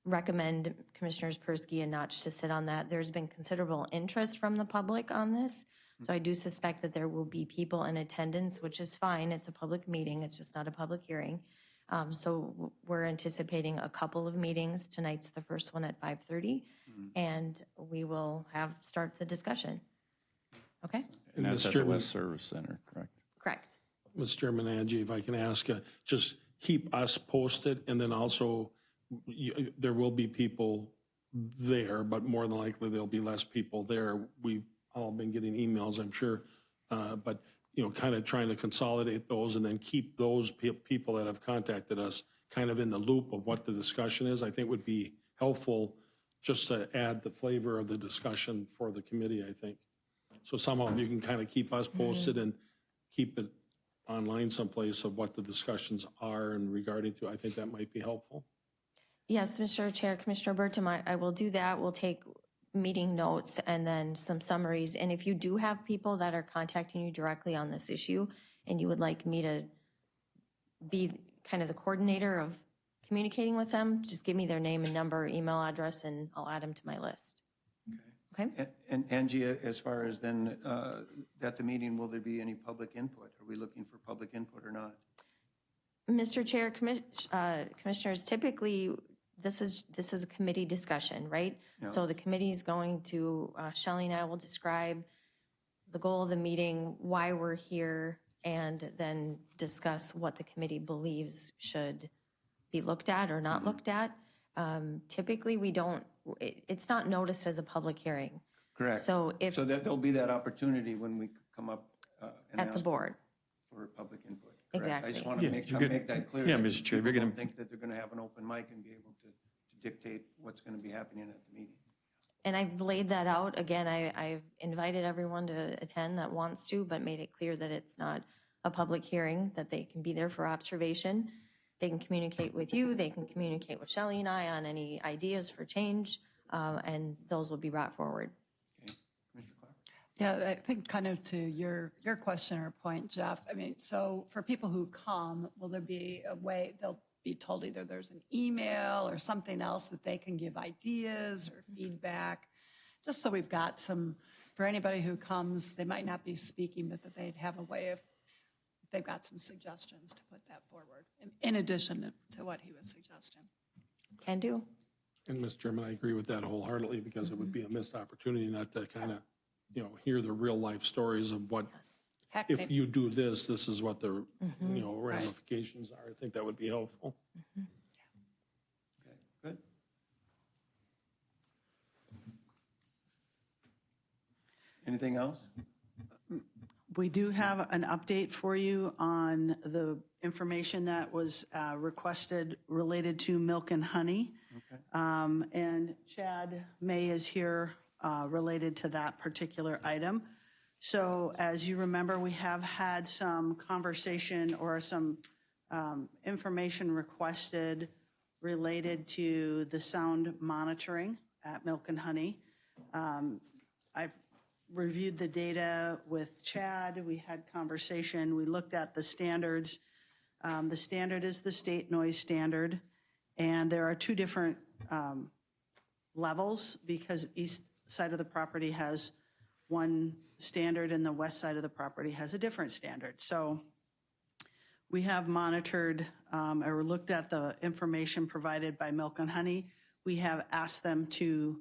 recommend Commissioners Persky and Notch to sit on that. There's been considerable interest from the public on this, so I do suspect that there will be people in attendance, which is fine. It's a public meeting. It's just not a public hearing. So we're anticipating a couple of meetings. Tonight's the first one at 5:30, and we will start the discussion. Okay? And that's at the West Service Center, correct? Correct. Mr. Chairman, Angie, if I can ask, just keep us posted, and then also there will be people there, but more than likely there'll be less people there. We've all been getting emails, I'm sure, but kind of trying to consolidate those and then keep those people that have contacted us kind of in the loop of what the discussion is, I think would be helpful just to add the flavor of the discussion for the committee, I think. So somehow you can kind of keep us posted and keep it online someplace of what the discussions are and regarding to, I think that might be helpful. Yes, Mr. Chair, Commissioner Bertram, I will do that. We'll take meeting notes and then some summaries. And if you do have people that are contacting you directly on this issue and you would like me to be kind of the coordinator of communicating with them, just give me their name and number, email address, and I'll add them to my list. Okay? And Angie, as far as then, at the meeting, will there be any public input? Are we looking for public input or not? Mr. Chair, commissioners, typically this is a committee discussion, right? Yeah. So the committee is going to, Shelley and I will describe the goal of the meeting, why we're here, and then discuss what the committee believes should be looked at or not looked at. Typically, it's not noticed as a public hearing. Correct. So if So that there'll be that opportunity when we come up and at the ask board. for public input. Correct? Exactly. I just want to make that clear. Yeah, that Mr. Chair, people you're gonna- don't think that they're going to have an open mic and be able to dictate what's going to be happening at the meeting. And I've laid that out. Again, I've invited everyone to attend that wants to, but made it clear that it's not a public hearing, that they can be there for observation. They can communicate with you. They can communicate with Shelley and I on any ideas for change. and those will be brought forward. Commissioner Clark? Yeah, I think kind of to your question or point, Jeff, I mean, so for people who come, will there be a way, they'll be told either there's an email or something else that they can give ideas or feedback, just so we've got some, for anybody who comes, they might not be speaking, but that they'd have a way of, if they've got some suggestions to put that forward, in addition to what he was suggesting. Can do. And Mr. Chairman, I agree with that wholeheartedly because it would be a missed opportunity not to kind of, hear the real life stories of what, Heck, if you do this, this is what the, ramifications are. I think that would be helpful. Okay, good. Anything else? We do have an update for you on the information that was requested related to milk and honey. Okay. And Chad May is here related to that particular item. So as you remember, we have had some conversation or some information requested related to the sound monitoring at Milk and Honey. I've reviewed the data with Chad. We had conversation. We looked at the standards. The standard is the state noise standard. And there are two different levels because east side of the property has one standard and the west side of the property has a different standard. So we have monitored or looked at the information provided by Milk and Honey. We have asked them to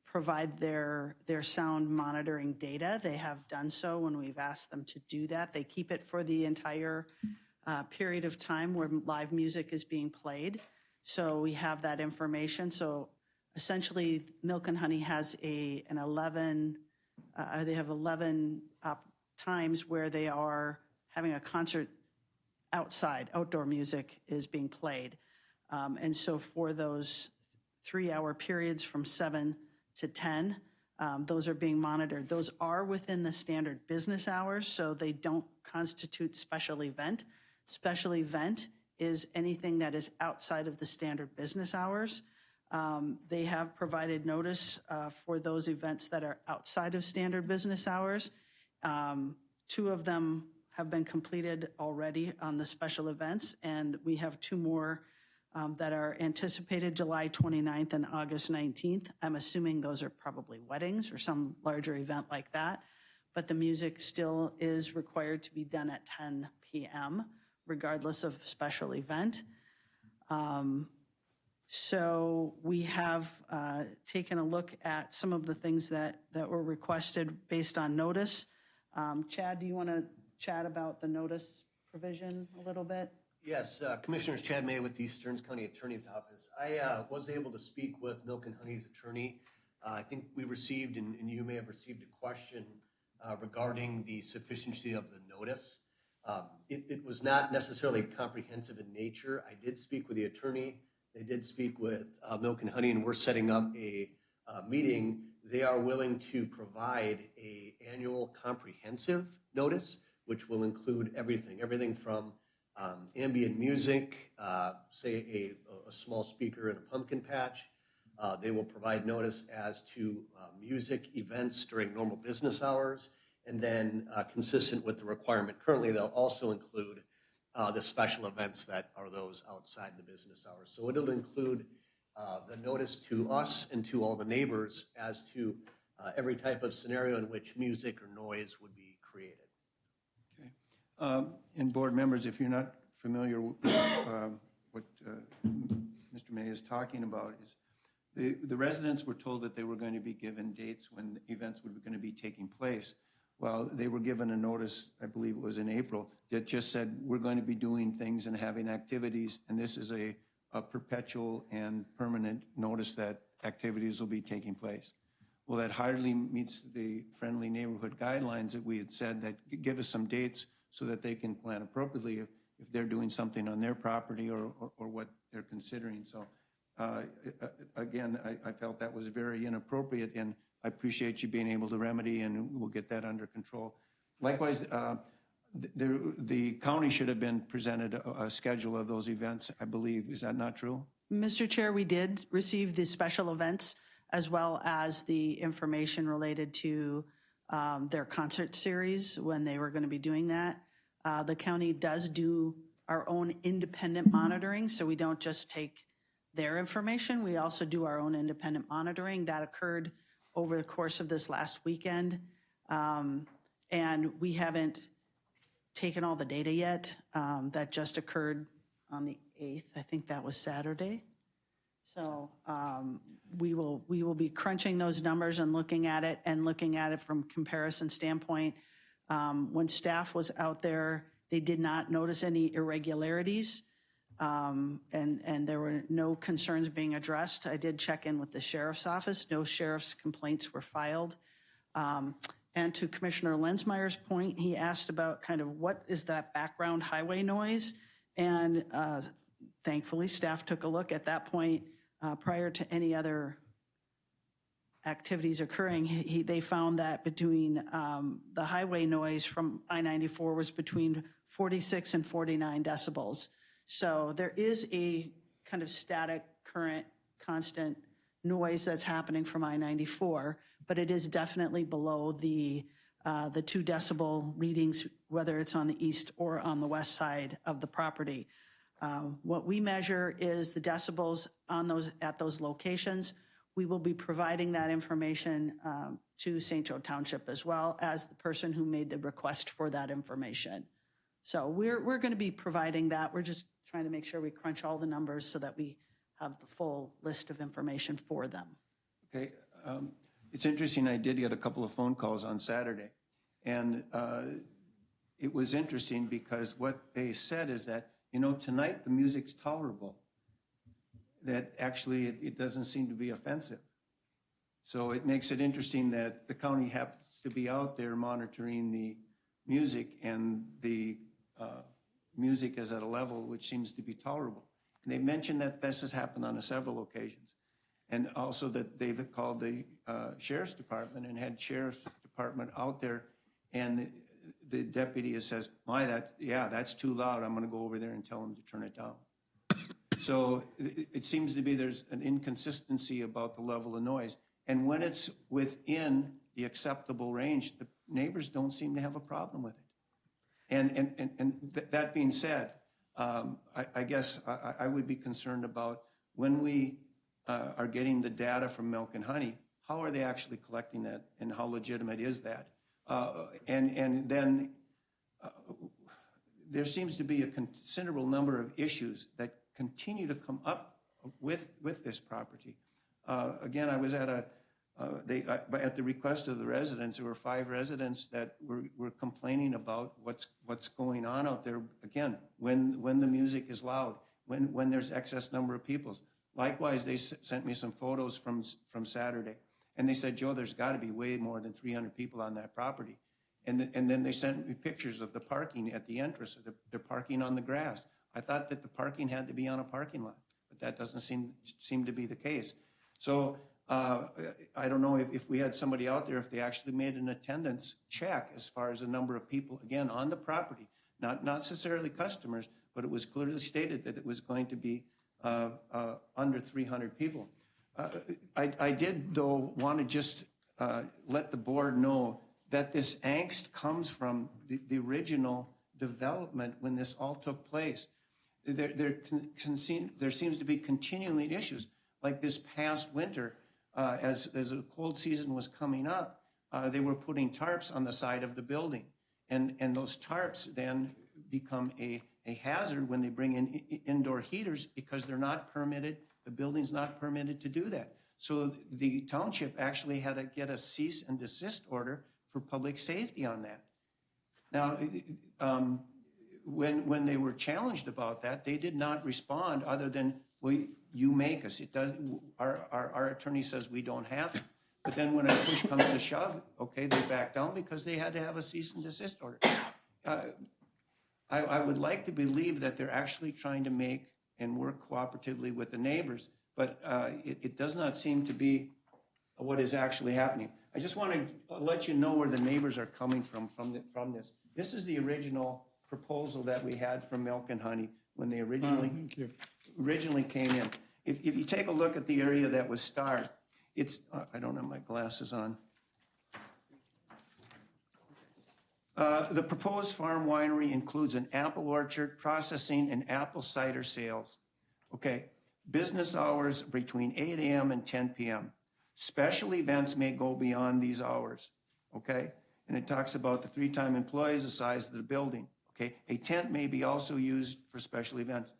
provide their sound monitoring data. They have done so when we've asked them to do that. They keep it for the entire period of time where live music is being played. So we have that information. So essentially, Milk and Honey has they have 11 times where they are having a concert outside, outdoor music is being played. And so for those 3-hour periods from 7 to 10, those are being monitored. Those are within the standard business hours, so they don't constitute special event. Special event is anything that is outside of the standard business hours. They have provided notice for those events that are outside of standard business hours. 2 of them have been completed already on the special events, and we have 2 more that are anticipated July 29th and August 19th. I'm assuming those are probably weddings or some larger event like that, but the music still is required to be done at 10 p.m. regardless of special event. So we have taken a look at some of the things that were requested based on notice. Chad, do you want to chat about the notice provision a little bit? Yes, Commissioners Chad May with the Stearns County Attorney's Office. I was able to speak with Milk and Honey's attorney. I think we received, and you may have received a question regarding the sufficiency of the notice. It was not necessarily comprehensive in nature. I did speak with the attorney. They did speak with Milk and Honey, and we're setting up a meeting. They are willing to provide an annual comprehensive notice, which will include everything from ambient music, say a small speaker in a pumpkin patch. They will provide notice as to music events during normal business hours, and then consistent with the requirement currently, they'll also include the special events that are those outside the business hours. So it'll include the notice to us and to all the neighbors as to every type of scenario in which music or noise would be created. And board members, if you're not familiar with what Mr. May is talking about, is the residents were told that they were going to be given dates when events were going to be taking place. Well, they were given a notice, I believe it was in April, that just said we're going to be doing things and having activities, and this is a perpetual and permanent notice that activities will be taking place. Well, that hardly meets the friendly neighborhood guidelines that we had said that give us some dates so that they can plan appropriately if they're doing something on their property or what they're considering. So again, I felt that was very inappropriate, and I appreciate you being able to remedy, and we'll get that under control. Likewise, the county should have been presented a schedule of those events, I believe. Is that not true? Mr. Chair, we did receive the special events as well as the information related to their concert series when they were going to be doing that. The county does do our own independent monitoring, so we don't just take their information. We also do our own independent monitoring. That occurred over the course of this last weekend. And we haven't taken all the data yet. That just occurred on the 8th. I think that was Saturday. So we will be crunching those numbers and looking at it from comparison standpoint. When staff was out there, they did not notice any irregularities, and there were no concerns being addressed. I did check in with the sheriff's office. No sheriff's complaints were filed. And to Commissioner Lensmeyer's point, he asked about kind of what is that background highway noise? And thankfully, staff took a look at that point prior to any other activities occurring. They found that between the highway noise from I-94 was between 46 and 49 decibels. So there is a kind of static, current, constant noise that's happening from I-94, but it is definitely below the 2 decibel readings, whether it's on the east or on the west side of the property. What we measure is the decibels at those locations. We will be providing that information to St. Joe Township as well as the person who made the request for that information. So we're going to be providing that. We're just trying to make sure we crunch all the numbers so that we have the full list of information for them. Okay, it's interesting, I did get a couple of phone calls on Saturday, and it was interesting because what they said is that, you know, tonight the music's tolerable, that actually it doesn't seem to be offensive. So it makes it interesting that the county happens to be out there monitoring the music, and the music is at a level which seems to be tolerable. And they mentioned that this has happened on several occasions. And also that they've called the sheriff's department and had sheriff's department out there, and the deputy says, that's too loud. I'm gonna go over there and tell them to turn it down. So it seems to be there's an inconsistency about the level of noise. And when it's within the acceptable range, the neighbors don't seem to have a problem with it. And that being said, I guess I would be concerned about when we are getting the data from Milk and Honey, how are they actually collecting that, and how legitimate is that? And then there seems to be a considerable number of issues that continue to come up with this property. Again, I was at at the request of the residents, there were 5 residents that were complaining about what's going on out there. Again, when the music is loud, when there's excess number of people. Likewise, they sent me some photos from Saturday, and they said, Joe, there's got to be way more than 300 people on that property. And then they sent me pictures of the parking at the entrance. They're parking on the grass. I thought that the parking had to be on a parking lot, but that doesn't seem to be the case. So I don't know if we had somebody out there, if they actually made an attendance check as far as the number of people, again, on the property, not necessarily customers, but it was clearly stated that it was going to be under 300 people. I did, though, want to just let the board know that this angst comes from the original development when this all took place. There seems to be continuing issues. Like this past winter, as a cold season was coming up, they were putting tarps on the side of the building. And those tarps then become a hazard when they bring in indoor heaters because they're not permitted, the building's not permitted to do that. So the township actually had to get a cease and desist order for public safety on that. Now, when they were challenged about that, they did not respond other than, well, you make us. It does. Our attorney says we don't have to. But then when a push comes to shove, okay, they back down because they had to have a cease and desist order. I would like to believe that they're actually trying to make and work cooperatively with the neighbors, but it does not seem to be what is actually happening. I just want to let you know where the neighbors are coming from this. This is the original proposal that we had from Milk and Honey when they originally came in. If you take a look at the area that was starred, it's, I don't have my glasses on. The proposed farm winery includes an apple orchard, processing, and apple cider sales. Okay, business hours between 8 a.m. and 10 p.m. Special events may go beyond these hours, okay? And it talks about the 3-time employees, the size of the building, okay? A tent may be also used for special events.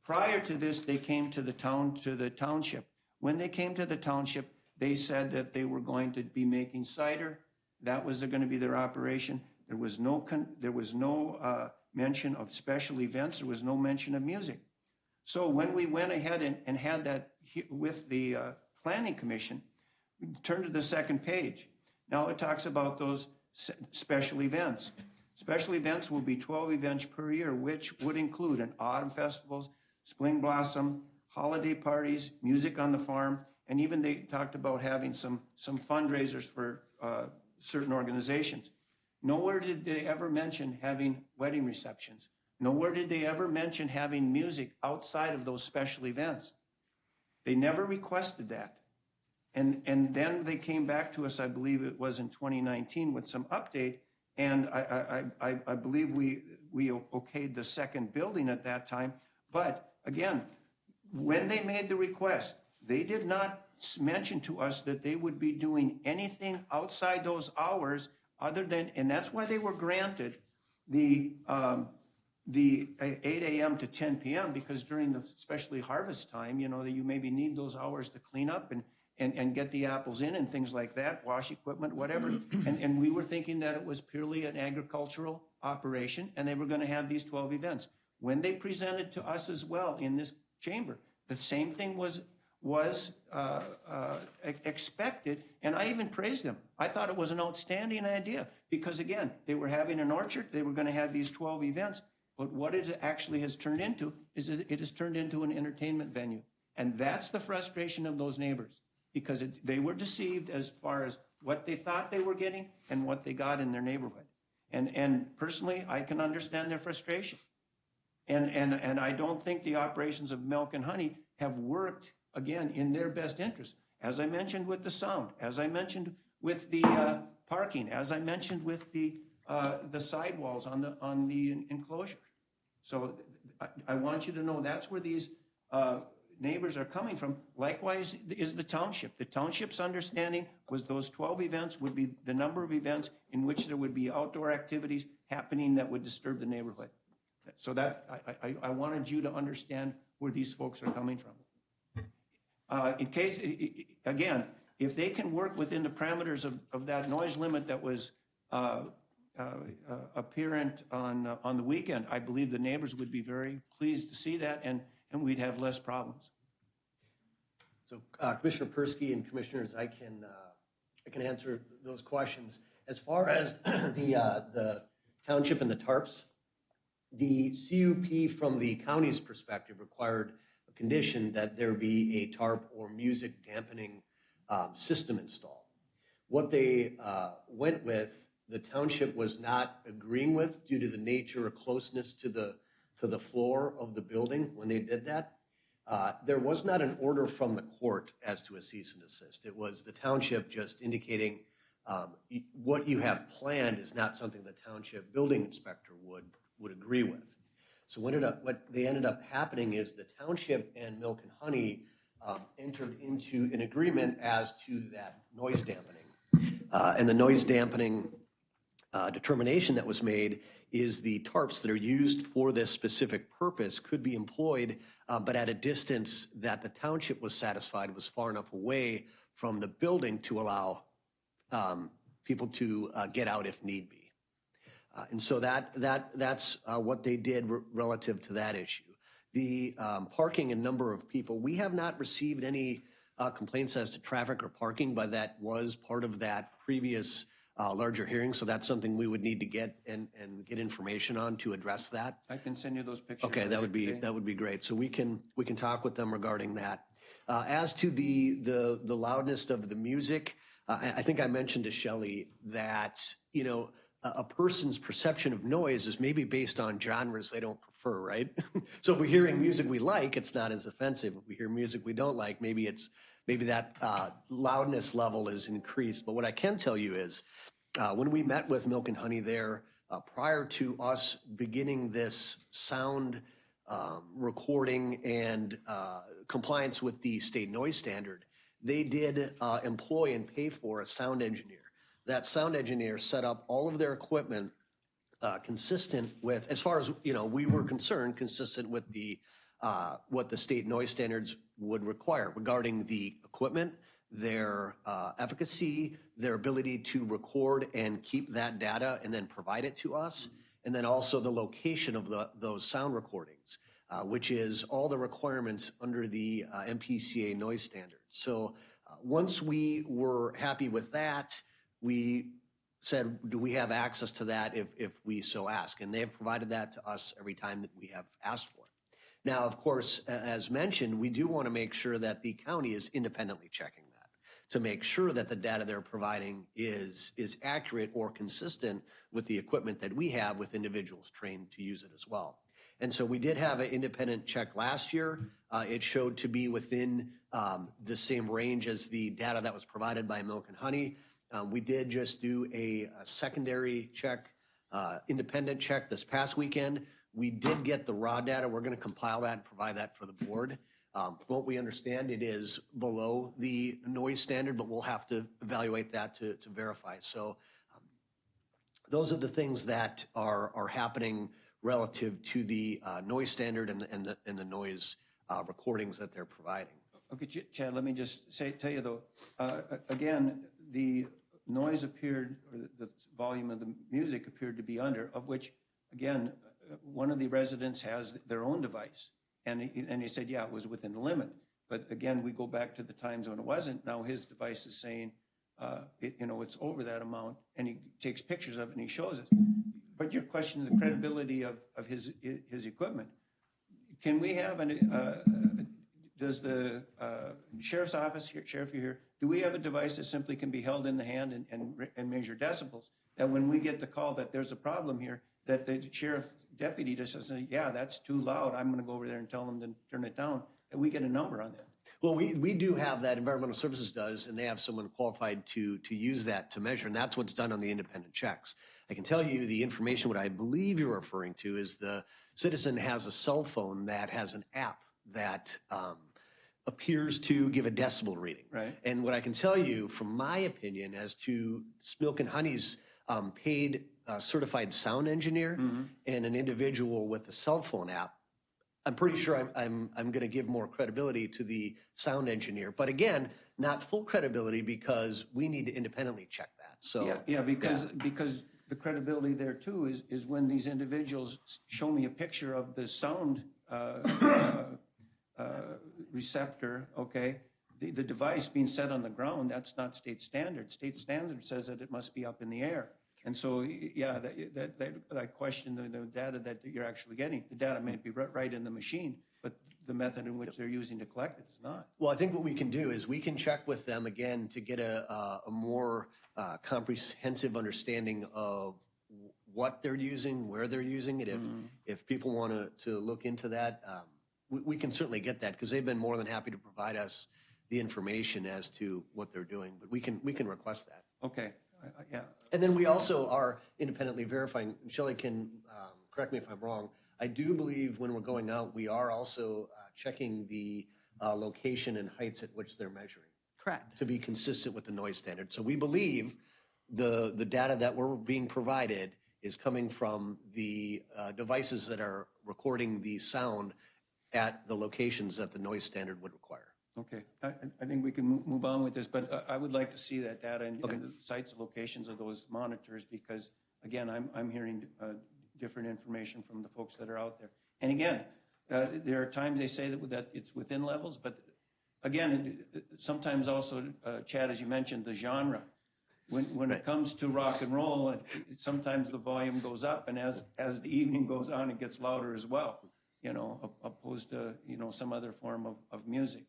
Prior to this, they came to the township. When they came to the township, they said that they were going to be making cider. That was going to be their operation. There was no mention of special events. There was no mention of music. So when we went ahead and had that with the Planning Commission, we turned to the second page. Now it talks about those special events. Special events will be 12 events per year, which would include an autumn festivals, spring blossom, holiday parties, music on the farm, and even they talked about having some fundraisers for certain organizations. Nowhere did they ever mention having wedding receptions. Nowhere did they ever mention having music outside of those special events. They never requested that. And then they came back to us, I believe it was in 2019, with some update, and I believe we okayed the second building at that time. But again, when they made the request, they did not mention to us that they would be doing anything outside those hours other than, and that's why they were granted the 8 a.m. to 10 p.m. because during the, especially harvest time, you know, that you maybe need those hours to clean up and get the apples in and things like that, wash equipment, whatever. And we were thinking that it was purely an agricultural operation and they were going to have these 12 events. When they presented to us as well in this chamber, the same thing was expected, and I even praised them. I thought it was an outstanding idea because, again, they were having an orchard. They were going to have these 12 events. But what it actually has turned into is it has turned into an entertainment venue. And that's the frustration of those neighbors because they were deceived as far as what they thought they were getting and what they got in their neighborhood. And personally, I can understand their frustration. And I don't think the operations of Milk and Honey have worked, again, in their best interest. As I mentioned with the sound, as I mentioned with the parking, as I mentioned with the sidewalls on the enclosure. So I want you to know that's where these neighbors are coming from. Likewise is the township. The township's understanding was those 12 events would be the number of events in which there would be outdoor activities happening that would disturb the neighborhood. So that I wanted you to understand where these folks are coming from. In case, again, if they can work within the parameters of that noise limit that was apparent on the weekend, I believe the neighbors would be very pleased to see that, and we'd have less problems. So Commissioner Persky and Commissioners, I can answer those questions. As far as the township and the tarps, the CUP from the county's perspective required a condition that there be a tarp or music dampening system installed. What they went with, the township was not agreeing with due to the nature or closeness to the floor of the building when they did that. There was not an order from the court as to a cease and desist. It was the township just indicating what you have planned is not something the township building inspector would agree with. So what they ended up happening is the township and Milk and Honey entered into an agreement as to that noise dampening. And the noise dampening determination that was made is the tarps that are used for this specific purpose could be employed, but at a distance that the township was satisfied was far enough away from the building to allow people to get out if need be. And so that's what they did relative to that issue. The parking and number of people, we have not received any complaints as to traffic or parking, but that was part of that previous larger hearing. So that's something we would need to get and get information on to address that. I can send you those pictures. Okay, that would be great. So we can talk with them regarding that. As to the loudness of the music, I think I mentioned to Shelley that, you know, a person's perception of noise is maybe based on genres they don't prefer, right? So if we're hearing music we like, it's not as offensive. If we hear music we don't like, maybe that loudness level is increased. But what I can tell you is when we met with Milk and Honey there, prior to us beginning this sound recording and compliance with the state noise standard, they did employ and pay for a sound engineer. That sound engineer set up all of their equipment consistent with, as far as we were concerned, consistent with the what the state noise standards would require regarding the equipment, their efficacy, their ability to record and keep that data and then provide it to us, and then also the location of those sound recordings, which is all the requirements under the MPCA noise standards. So once we were happy with that, we said, do we have access to that if we so ask? And they have provided that to us every time that we have asked for it. Now, of course, as mentioned, we do want to make sure that the county is independently checking that to make sure that the data they're providing is accurate or consistent with the equipment that we have with individuals trained to use it as well. And so we did have an independent check last year. It showed to be within the same range as the data that was provided by Milk and Honey. We did just do a secondary check, independent check this past weekend. We did get the raw data. We're going to compile that and provide that for the board. From what we understand, it is below the noise standard, but we'll have to evaluate that to verify. So those are the things that are happening relative to the noise standard and the noise recordings that they're providing. Okay, Chad, let me just tell you though, again, the noise appeared, or the volume of the music appeared to be under, of which, again, one of the residents has their own device. And he said, yeah, it was within the limit. But again, we go back to the times when it wasn't. Now his device is saying, it's over that amount, and he takes pictures of it and he shows it. But you're questioning the credibility of his equipment. Can we have does the sheriff's office, Sheriff, you're here, do we have a device that simply can be held in the hand and measure decibels? That when we get the call that there's a problem here, that the sheriff deputy just says, yeah, that's too loud, I'm gonna go over there and tell them to turn it down, and we get a number on that. Well, we do have that, Environmental Services does, and they have someone qualified to use that to measure, and that's what's done on the independent checks. I can tell you the information, what I believe you're referring to is the citizen has a cell phone that has an app that appears to give a decibel reading. Right. And what I can tell you, from my opinion, as to Milk and Honey's paid certified sound engineer and an individual with a cell phone app, I'm pretty sure I'm going to give more credibility to the sound engineer. But again, not full credibility because we need to independently check that. So because the credibility there too is when these individuals show me a picture of the sound receptor, okay, the device being set on the ground, that's not state standard. State standard says that it must be up in the air. And so, yeah, I question the data that you're actually getting. The data may be right in the machine, but the method in which they're using to collect it is not. Well, I think what we can do is we can check with them again to get a more comprehensive understanding of what they're using, where they're using it. If people want to look into that, we can certainly get that because they've been more than happy to provide us the information as to what they're doing. But we can request that. Okay. Yeah. And then we also are independently verifying. Shelley can correct me if I'm wrong. I do believe when we're going out, we are also checking the location and heights at which they're measuring. Correct. To be consistent with the noise standard. So we believe the data that we're being provided is coming from the devices that are recording the sound at the locations that the noise standard would require. Okay, I think we can move on with this, but I would like to see that data and the sites, locations of those monitors, because again, I'm hearing different information from the folks that are out there. And again, there are times they say that it's within levels, but again, sometimes also, Chad, as you mentioned, the genre. When it comes to rock and roll, sometimes the volume goes up, and as the evening goes on, it gets louder as well, opposed to, some other form of music.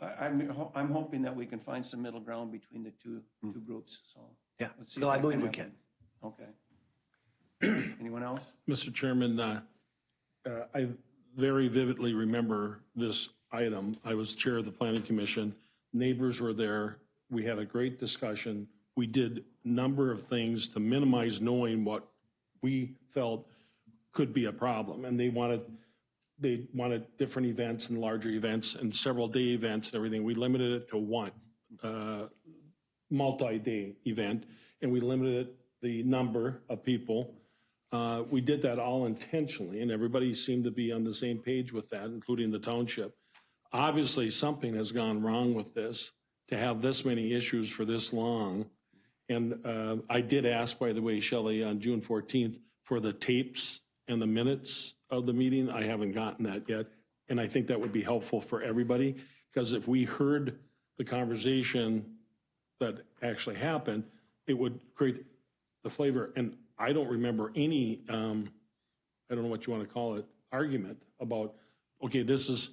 I'm hoping that we can find some middle ground between the two groups, so. Yeah, let's see no, if I that believe we happen. can. Okay. Anyone else? Mr. Chairman, I very vividly remember this item. I was chair of the planning commission. Neighbors were there. We had a great discussion. We did a number of things to minimize knowing what we felt could be a problem. And they wanted different events and larger events and several day events and everything. We limited it to one multi-day event, and we limited the number of people. We did that all intentionally, and everybody seemed to be on the same page with that, including the township. Obviously, something has gone wrong with this to have this many issues for this long. And I did ask, by the way, Shelley, on June 14th for the tapes and the minutes of the meeting. I haven't gotten that yet. And I think that would be helpful for everybody, because if we heard the conversation that actually happened, it would create the flavor. And I don't remember any, I don't know what you want to call it, argument about, okay, this is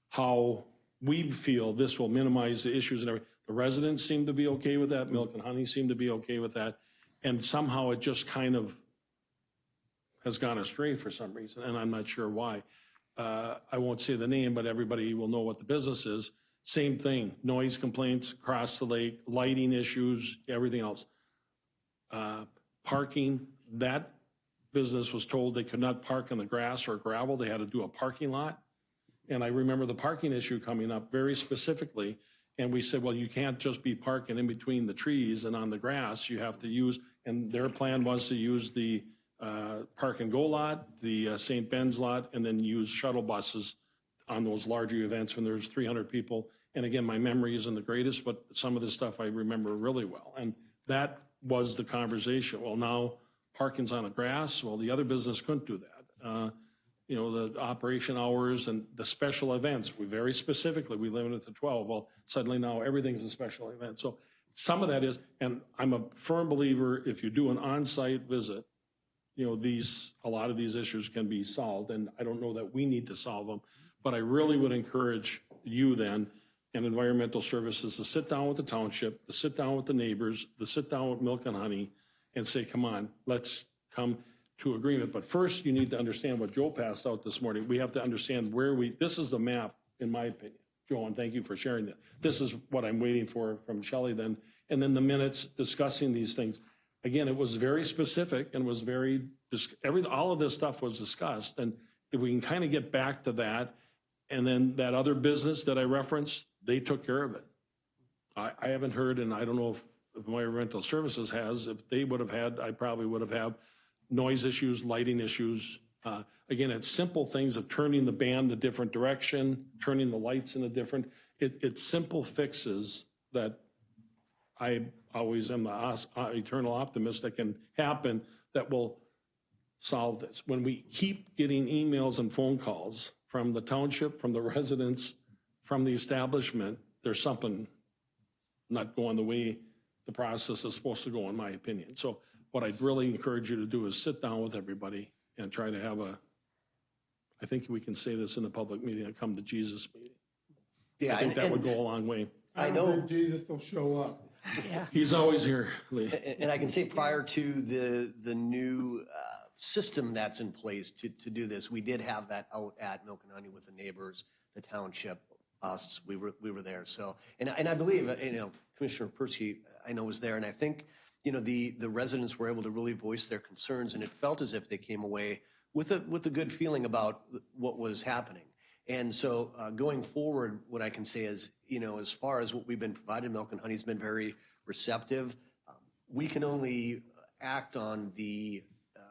how we feel this will minimize the issues and everything. The residents seem to be okay with that. Milk and Honey seem to be okay with that. And somehow it just kind of has gone astray for some reason, and I'm not sure why. I won't say the name, but everybody will know what the business is. Same thing, noise complaints across the lake, lighting issues, everything else. Parking, that business was told they could not park on the grass or gravel. They had to do a parking lot. And I remember the parking issue coming up very specifically. And we said, well, you can't just be parking in between the trees and on the grass. You have to use, and their plan was to use the park and go lot, the St. Ben's lot, and then use shuttle buses on those larger events when there's 300 people. And again, my memory isn't the greatest, but some of this stuff I remember really well. And that was the conversation. Well, now parking's on the grass. Well, the other business couldn't do that. You know, the operation hours and the special events, we very specifically, we limited it to 12. Well, suddenly now everything's a special event. So some of that is, and I'm a firm believer, if you do an on-site visit, you know, a lot of these issues can be solved, and I don't know that we need to solve them, but I really would encourage you then and Environmental Services to sit down with the township, to sit down with the neighbors, to sit down with Milk and Honey and say, come on, let's come to agreement. But first, you need to understand what Joe passed out this morning. We have to understand this is the map, in my opinion. Joe, and thank you for sharing that. This is what I'm waiting for from Shelley then. And then the minutes discussing these things. Again, it was very specific and was very, all of this stuff was discussed. And if we can kind of get back to that, and then that other business that I referenced, they took care of it. I haven't heard, and I don't know if Environmental Services has, if they would have had, I probably would have had noise issues, lighting issues. Again, it's simple things of turning the band a different direction, turning the lights in a different, it's simple fixes that I always am the eternal optimist that can happen that will solve this. When we keep getting emails and phone calls from the township, from the residents, from the establishment, there's something not going the way the process is supposed to go, in my opinion. So what I'd really encourage you to do is sit down with everybody and try to have I think we can say this in the public meeting, a come to Jesus meeting. Yeah, I think that would go a long way. I don't think Jesus will show up. He's always here, Lee. And I can say prior to the new system that's in place to do this, we did have that out at Milk and Honey with the neighbors, the township, us. We were there. So, and I believe, Commissioner Percy, I know was there, and I think, the residents were able to really voice their concerns, and it felt as if they came away with a good feeling about what was happening. And so going forward, what I can say is, as far as what we've been provided, Milk and Honey's been very receptive. We can only act on the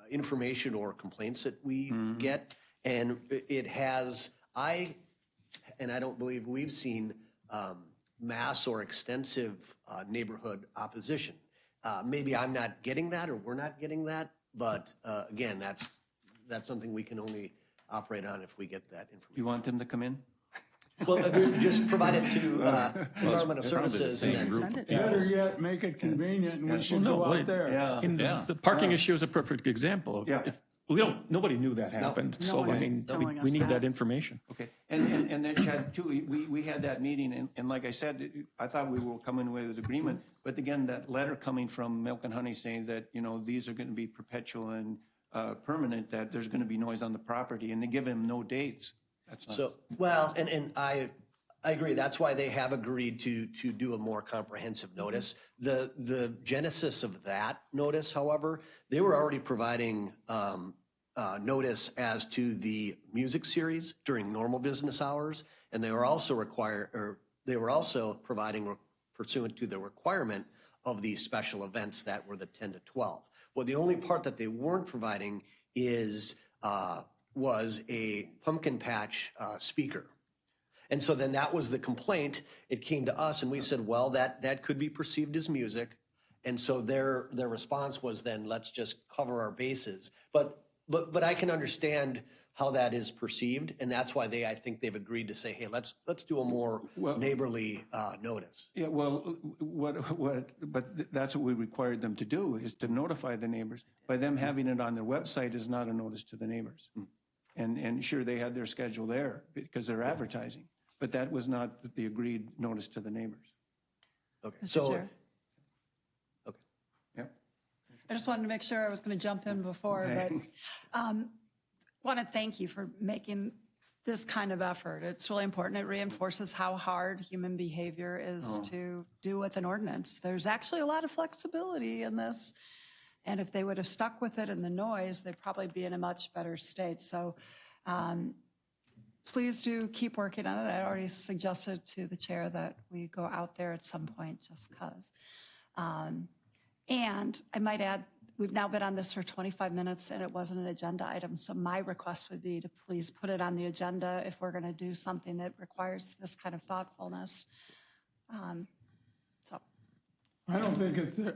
information or complaints that we get. And it has, I don't believe we've seen mass or extensive neighborhood opposition. Maybe I'm not getting that or we're not getting that, but again, that's something we can only operate on if we get that information. You want them to come in? Well, just provide it to Environmental Services and then Send it. Better yet, make it convenient, and we should go out there. Yeah. And the parking issue is a perfect example. Yeah. If Nobody knew that happened, so I one's mean, telling we us need that. that information. Okay, and then Chad, too, we had that meeting, and like I said, I thought we were coming with an agreement, but again, that letter coming from Milk and Honey saying that, you know, these are going to be perpetual and permanent, that there's going to be noise on the property, and they give him no dates. That's not. So, well, and I agree. That's why they have agreed to do a more comprehensive notice. The genesis of that notice, however, they were already providing notice as to the music series during normal business hours, and they were also providing pursuant to the requirement of these special events that were the 10 to 12. Well, the only part that they weren't providing was a pumpkin patch speaker. And so then that was the complaint. It came to us and we said, well, that could be perceived as music. And so their response was then, let's just cover our bases. But I can understand how that is perceived. And that's why I think they've agreed to say, hey, let's do a more neighborly notice. Yeah, well, but that's what we required them to do, is to notify the neighbors. By them having it on their website is not a notice to the neighbors. And sure, they had their schedule there because they're advertising, but that was not the agreed notice to the neighbors. Okay. Mr. So, Chair. okay. Yeah. I just wanted to make sure I was going to jump in before, Okay. but want to thank you for making this kind of effort. It's really important. It reinforces how hard human behavior is to do with an ordinance. There's actually a lot of flexibility in this. And if they would have stuck with it in the noise, they'd probably be in a much better state. So please do keep working on it. I already suggested to the chair that we go out there at some point just because. And I might add, we've now been on this for 25 minutes and it wasn't an agenda item. So my request would be to please put it on the agenda if we're going to do something that requires this kind of thoughtfulness. So. I don't think it's, I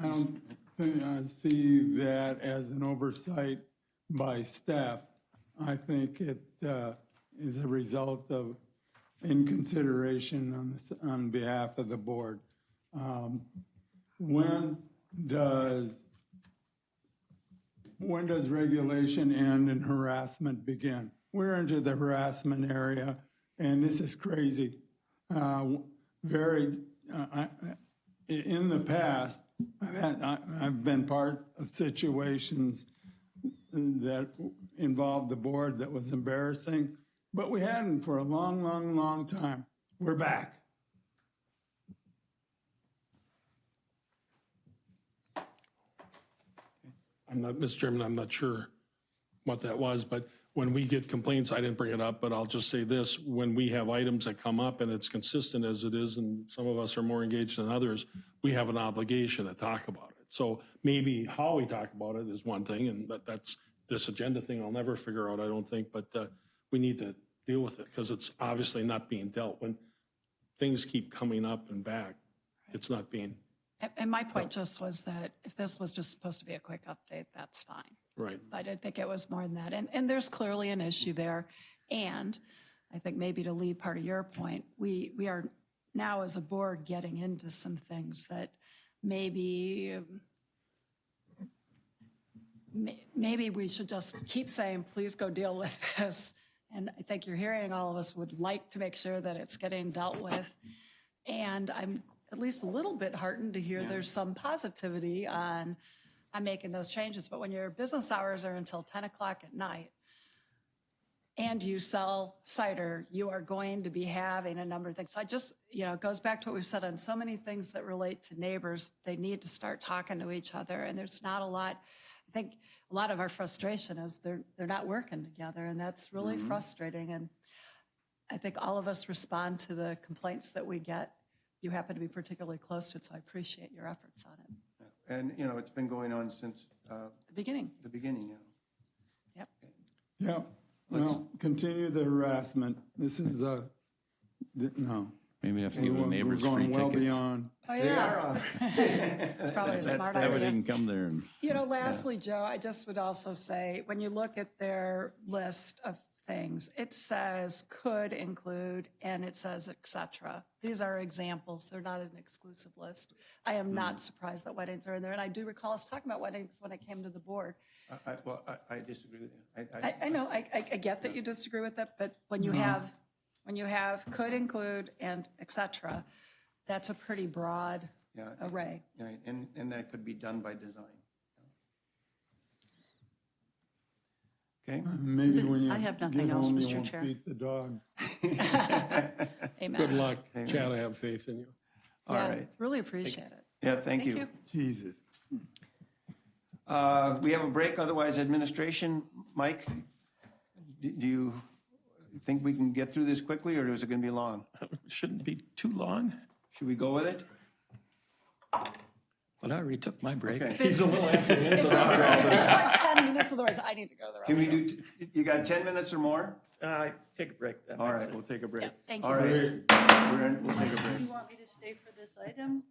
don't think I see that as an oversight by staff. I think it is a result of inconsideration on behalf of the board. When does regulation end and harassment begin? We're into the harassment area, and this is crazy. In the past, I've been part of situations that involved the board that was embarrassing, but we hadn't for a long, long, long time. We're back. Mr. Chairman, I'm not sure what that was, but when we get complaints, I didn't bring it up, but I'll just say this, when we have items that come up and it's consistent as it is, and some of us are more engaged than others, we have an obligation to talk about it. So maybe how we talk about it is one thing, and that's this agenda thing I'll never figure out, I don't think, but we need to deal with it because it's obviously not being dealt. When things keep coming up and back, it's not being. And my point just was that if this was just supposed to be a quick update, that's fine. Right. I didn't think it was more than that. And there's clearly an issue there. And I think maybe to lead part of your point, we are now as a board getting into some things that maybe we should just keep saying, please go deal with this. And I think you're hearing all of us would like to make sure that it's getting dealt with. And I'm at least a little bit heartened to hear there's some positivity on making those changes. But when your business hours are until 10 o'clock at night and you sell cider, you are going to be having a number of things. So I just, it goes back to what we've said on so many things that relate to neighbors. They need to start talking to each other. And there's not a lot. I think a lot of our frustration is they're not working together. And that's really frustrating. And I think all of us respond to the complaints that we get. You happen to be particularly close to it, so I appreciate your efforts on it. And, it's been going on since The beginning. the beginning, Yep. Yeah, well, continue the harassment. This is no. Maybe if you give the neighbors We're free going well tickets. beyond. Oh, yeah. It's probably a smart That would idea. even come there and. Lastly, Joe, I just would also say, when you look at their list of things. It says could include, and it says et cetera. These are examples. They're not an exclusive list. I am not surprised that weddings are in there. And I do recall us talking about weddings when I came to the board. I disagree with you. I know, I get that you disagree with that, but when you have could include and et cetera, that's a pretty broad Yeah. array. Right, and that could be done by design. Okay, Maybe when you I have nothing get else, home, Mr. you won't Chair. beat the dog. Amen. Good luck, Chad, I have faith in you. all Yeah, right. really appreciate it. Yeah, thank you. Jesus. We have a break, otherwise administration. Mike, do you think we can get through this quickly, or is it going to be long? Shouldn't be too long, Should we go with it? but I already took my break. Okay. He's a little apprehensive after all this. It's like 10 minutes, otherwise I need to go to the Can we restroom. do, you got 10 minutes or more? Take a break then. All right, we'll take a break. Thank All you. right, we'll take a break. Do you want me to stay for this item?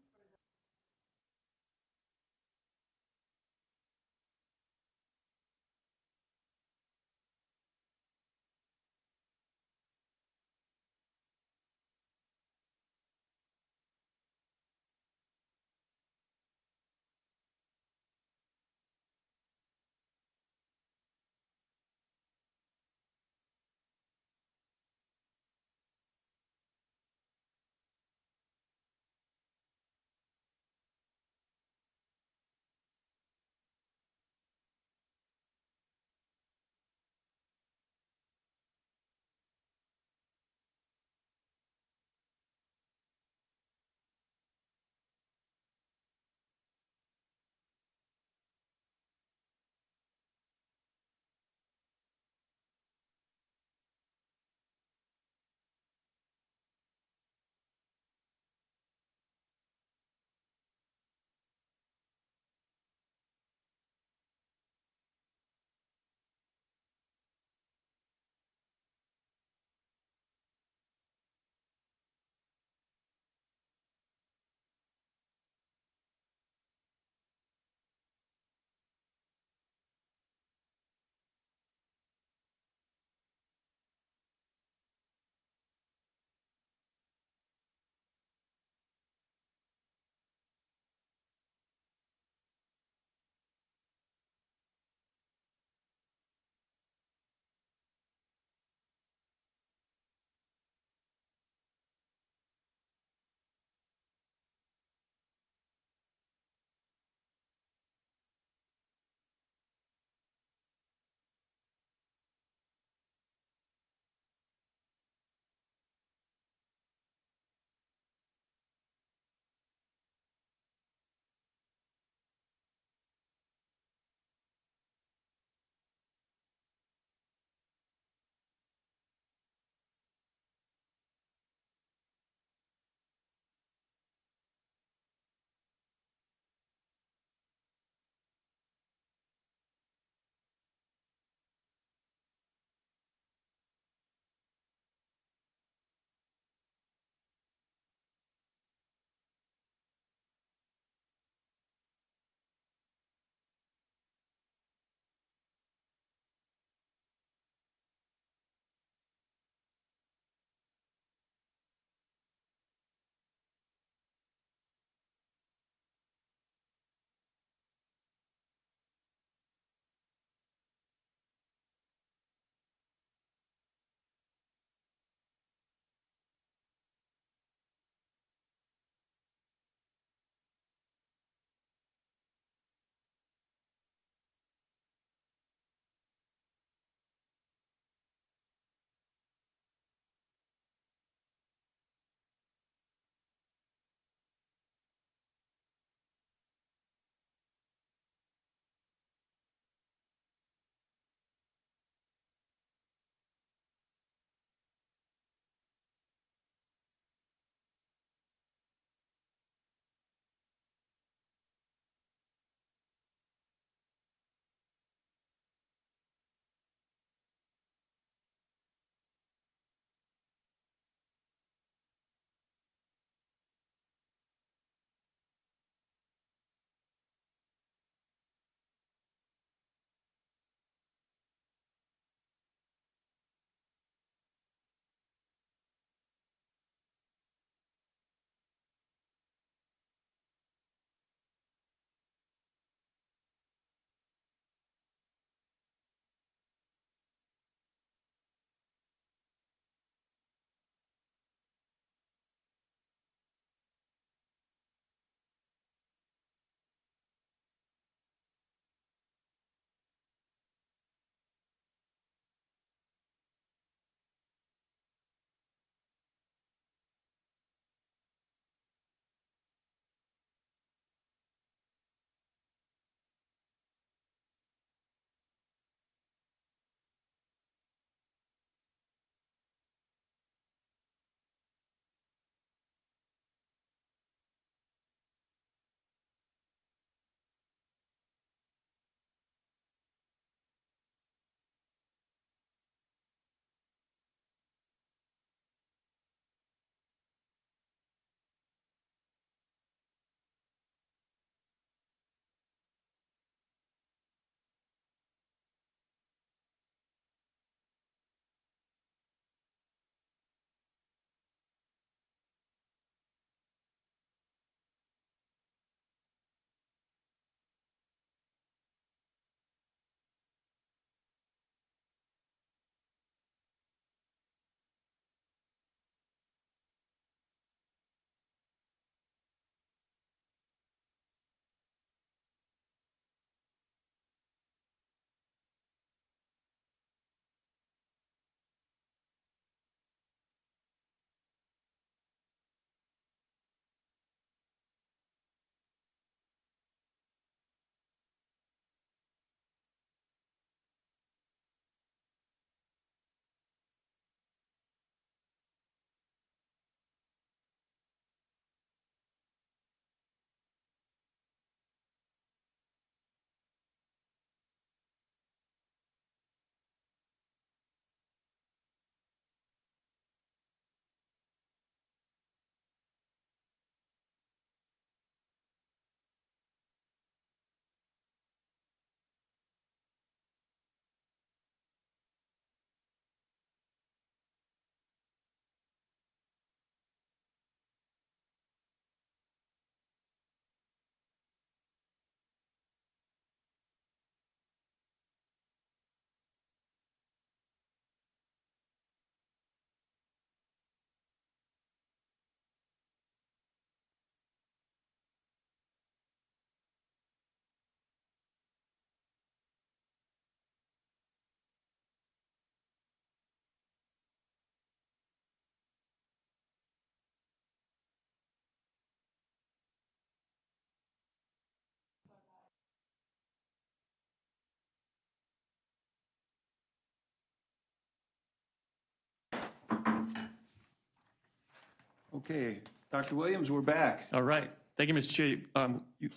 Okay, Dr. Williams, we're back. All right. Thank you, Mr. Chair.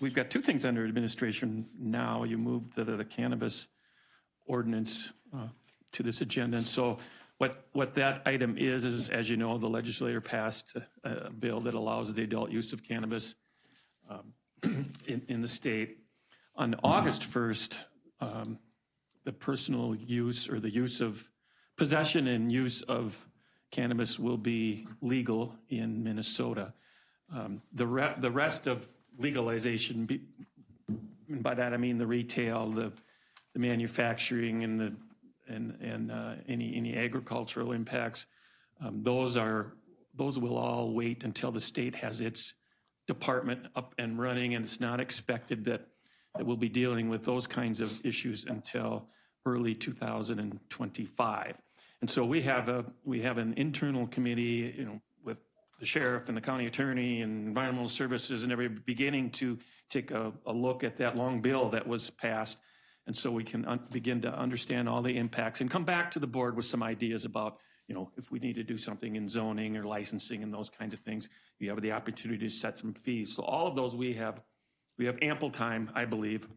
We've got two things under administration now. You moved the cannabis ordinance to this agenda. And so what that item is, as you know, the legislature passed a bill that allows the adult use of cannabis in the state. On August 1st, the personal use or the use of possession and use of cannabis will be legal in Minnesota. The rest of legalization, and by that I mean the retail, the manufacturing, and any agricultural impacts, those will all wait until the state has its department up and running, and it's not expected that we'll be dealing with those kinds of issues until early 2025. And so we have an internal committee, with the sheriff and the county attorney and environmental services and everybody beginning to take a look at that long bill that was passed. And so we can begin to understand all the impacts and come back to the board with some ideas about, if we need to do something in zoning or licensing and those kinds of things. You have the opportunity to set some fees. So all of those we have ample time, I believe,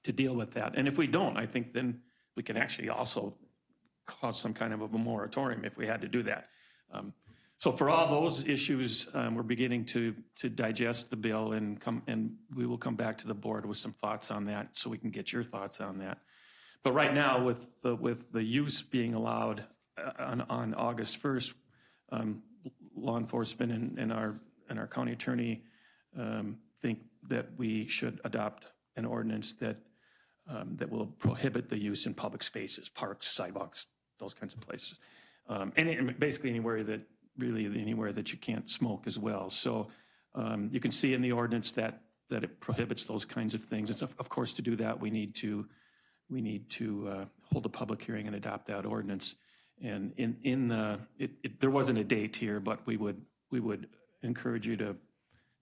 to deal with that. And if we don't, I think then we can actually also cause some kind of a moratorium if we had to do that. So for all those issues, we're beginning to digest the bill and we will come back to the board with some thoughts on that so we can get your thoughts on that. But right now, with the use being allowed on August 1st, law enforcement and our county attorney think that we should adopt an ordinance that will prohibit the use in public spaces, parks, sidewalks, those kinds of places. And basically anywhere that you can't smoke as well. So you can see in the ordinance that it prohibits those kinds of things. It's of course, to do that, we need to hold a public hearing and adopt that ordinance. And there wasn't a date here, but we would encourage you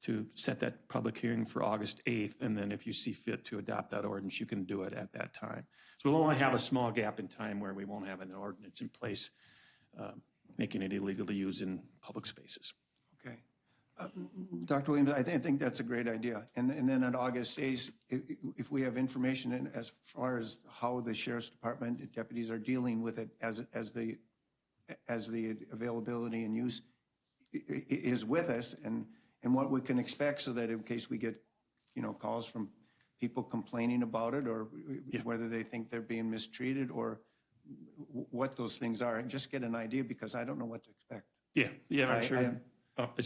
to set that public hearing for August 8th, and then if you see fit to adopt that ordinance, you can do it at that time. So we'll only have a small gap in time where we won't have an ordinance in place making it illegal to use in public spaces. Okay. Dr. Williams, I think that's a great idea. And then on August 8th, if we have information as far as how the sheriff's department deputies are dealing with it as the availability and use is with us, and what we can expect, so that in case we get, calls from people complaining about it, or whether they think they're being mistreated, or what those things are, and just get an idea, because I don't know what to expect. Yeah, I'm sure. I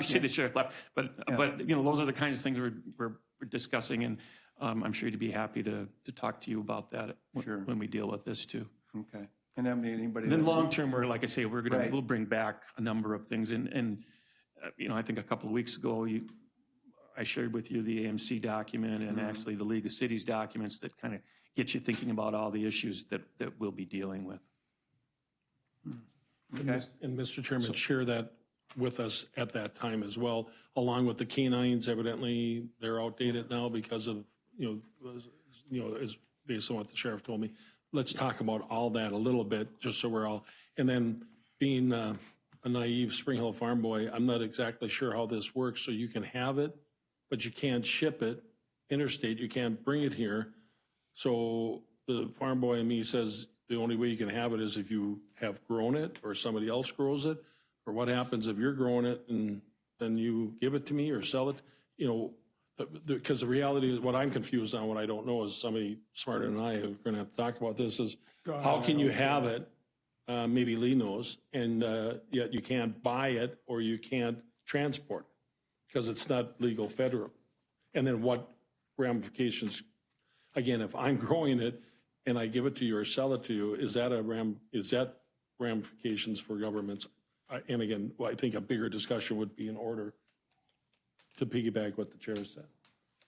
see the sheriff left, but those are the kinds of things we're discussing, and I'm sure he'd be happy to talk to you about that when we deal with this too. Okay. And anybody. Then long term, like I say, we'll bring back a number of things, and I think a couple of weeks ago, I shared with you the AMC document and actually the League of Cities documents that kind of get you thinking about all the issues that we'll be dealing with. Okay. And Mr. Chairman, share that with us at that time as well, along with the canines. Evidently, they're outdated now because of, is based on what the sheriff told me. Let's talk about all that a little bit, just so we're all, and then being a naive Spring Hill farm boy, I'm not exactly sure how this works. So you can have it, but you can't ship it interstate. You can't bring it here. So the farm boy in me says the only way you can have it is if you have grown it or somebody else grows it. Or what happens if you're growing it and then you give it to me or sell it? Because the reality is, what I'm confused on, what I don't know, is somebody smarter than I are going to have to talk about this, is how can you have it, maybe Lee knows, and yet you can't buy it or you can't transport it because it's not legal federal. And then what ramifications, again, if I'm growing it and I give it to you or sell it to you, is that ramifications for governments? And again, I think a bigger discussion would be in order to piggyback what the chair said.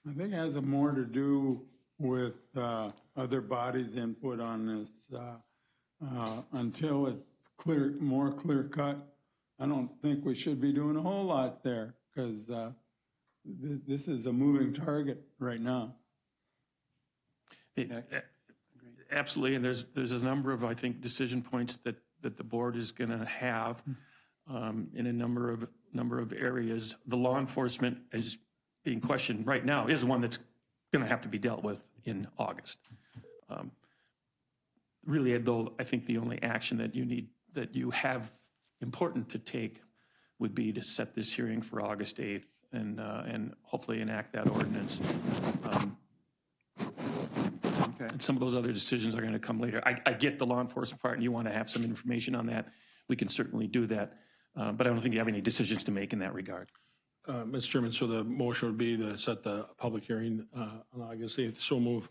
I think it has more to do with other bodies' input on this. Until it's more clear cut, I don't think we should be doing a whole lot there, because this is a moving target right now. Absolutely, and there's a number of, I think, decision points that the board is going to have. in a number of areas. The law enforcement is being questioned right now is one that's going to have to be dealt with in August. Really, though, I think the only action that you have important to take would be to set this hearing for August 8th and hopefully enact that ordinance. And some of those other decisions are going to come later. I get the law enforcement part, and you want to have some information on that. We can certainly do that, but I don't think you have any decisions to make in that regard. Mr. Chairman, so the motion would be to set the public hearing on August 8th. So move.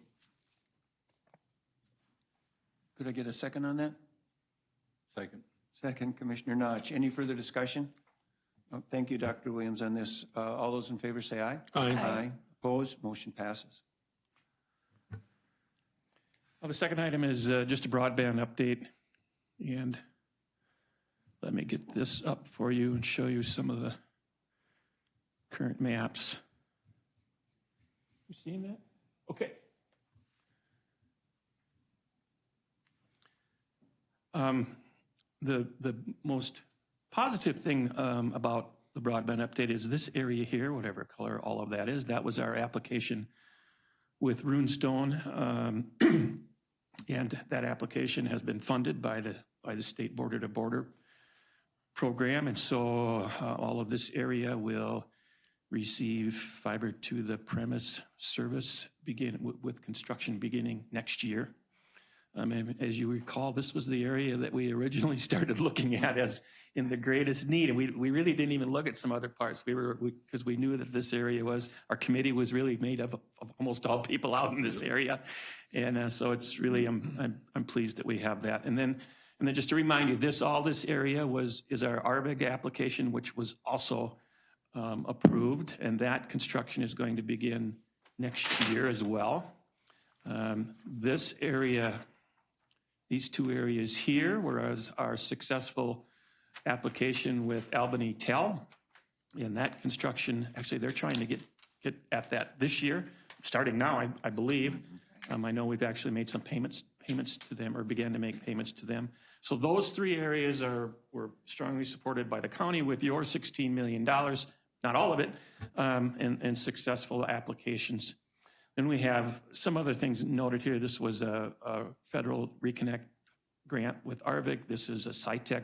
Could I get a second on that? Second. Second, Commissioner Notch. Any further discussion? Oh, thank you, Dr. Williams, on this. All those in favor say aye. Aye. Aye. Opposed? Motion passes. Well, the second item is just a broadband update. And let me get this up for you and show you some of the current maps. You seeing that? Okay. The most positive thing about the broadband update is this area here, whatever color all of that is. That was our application with Runestone, and that application has been funded by the state border-to-border program, and so all of this area will receive fiber to the premise service with construction beginning next year. And as you recall, this was the area that we originally started looking at as in the greatest need, and we really didn't even look at some other parts. Because we knew that this area our committee was really made up of almost all people out in this area, and so it's really I'm pleased that we have that. And then just to remind you, all this area is our RBIG application, which was also approved, and that construction is going to begin next year as well. This area. These two areas here, whereas our successful application with Albany Tel, and that construction, actually they're trying to get at that this year, starting now, I believe. I know we've actually made some payments to them or began to make payments to them. So those three areas were strongly supported by the county with your $16 million, not all of it, and successful applications. Then we have some other things noted here. This was a federal Reconnect grant with ARVIC. This is a SciTech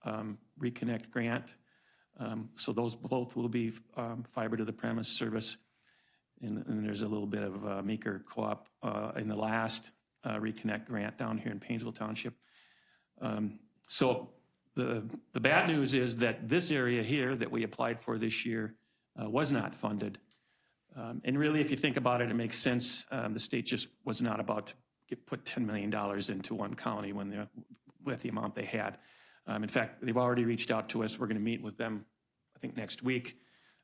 Reconnect grant. So those both will be fiber to the premise service. And there's a little bit of Meeker Co-op in the last Reconnect grant down here in Painesville Township. So the bad news is that this area here that we applied for this year was not funded. And really, if you think about it, it makes sense. The state just was not about to put $10 million into one county with the amount they had. In fact, they've already reached out to us. We're going to meet with them, I think, next week.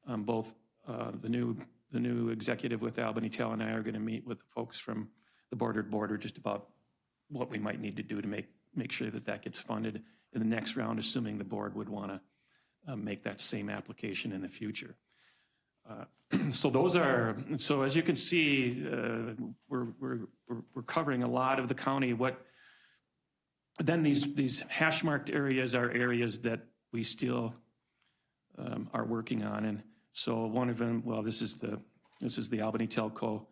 Both the new executive with Albany Tel and I are going to meet with the folks from the border just about what we might need to do to make sure that gets funded in the next round, assuming the board would want to make that same application in the future. So as you can see, we're covering a lot of the county. Then these hash marked areas are areas that we still are working on. And so one of them, well, this is the Albany Telco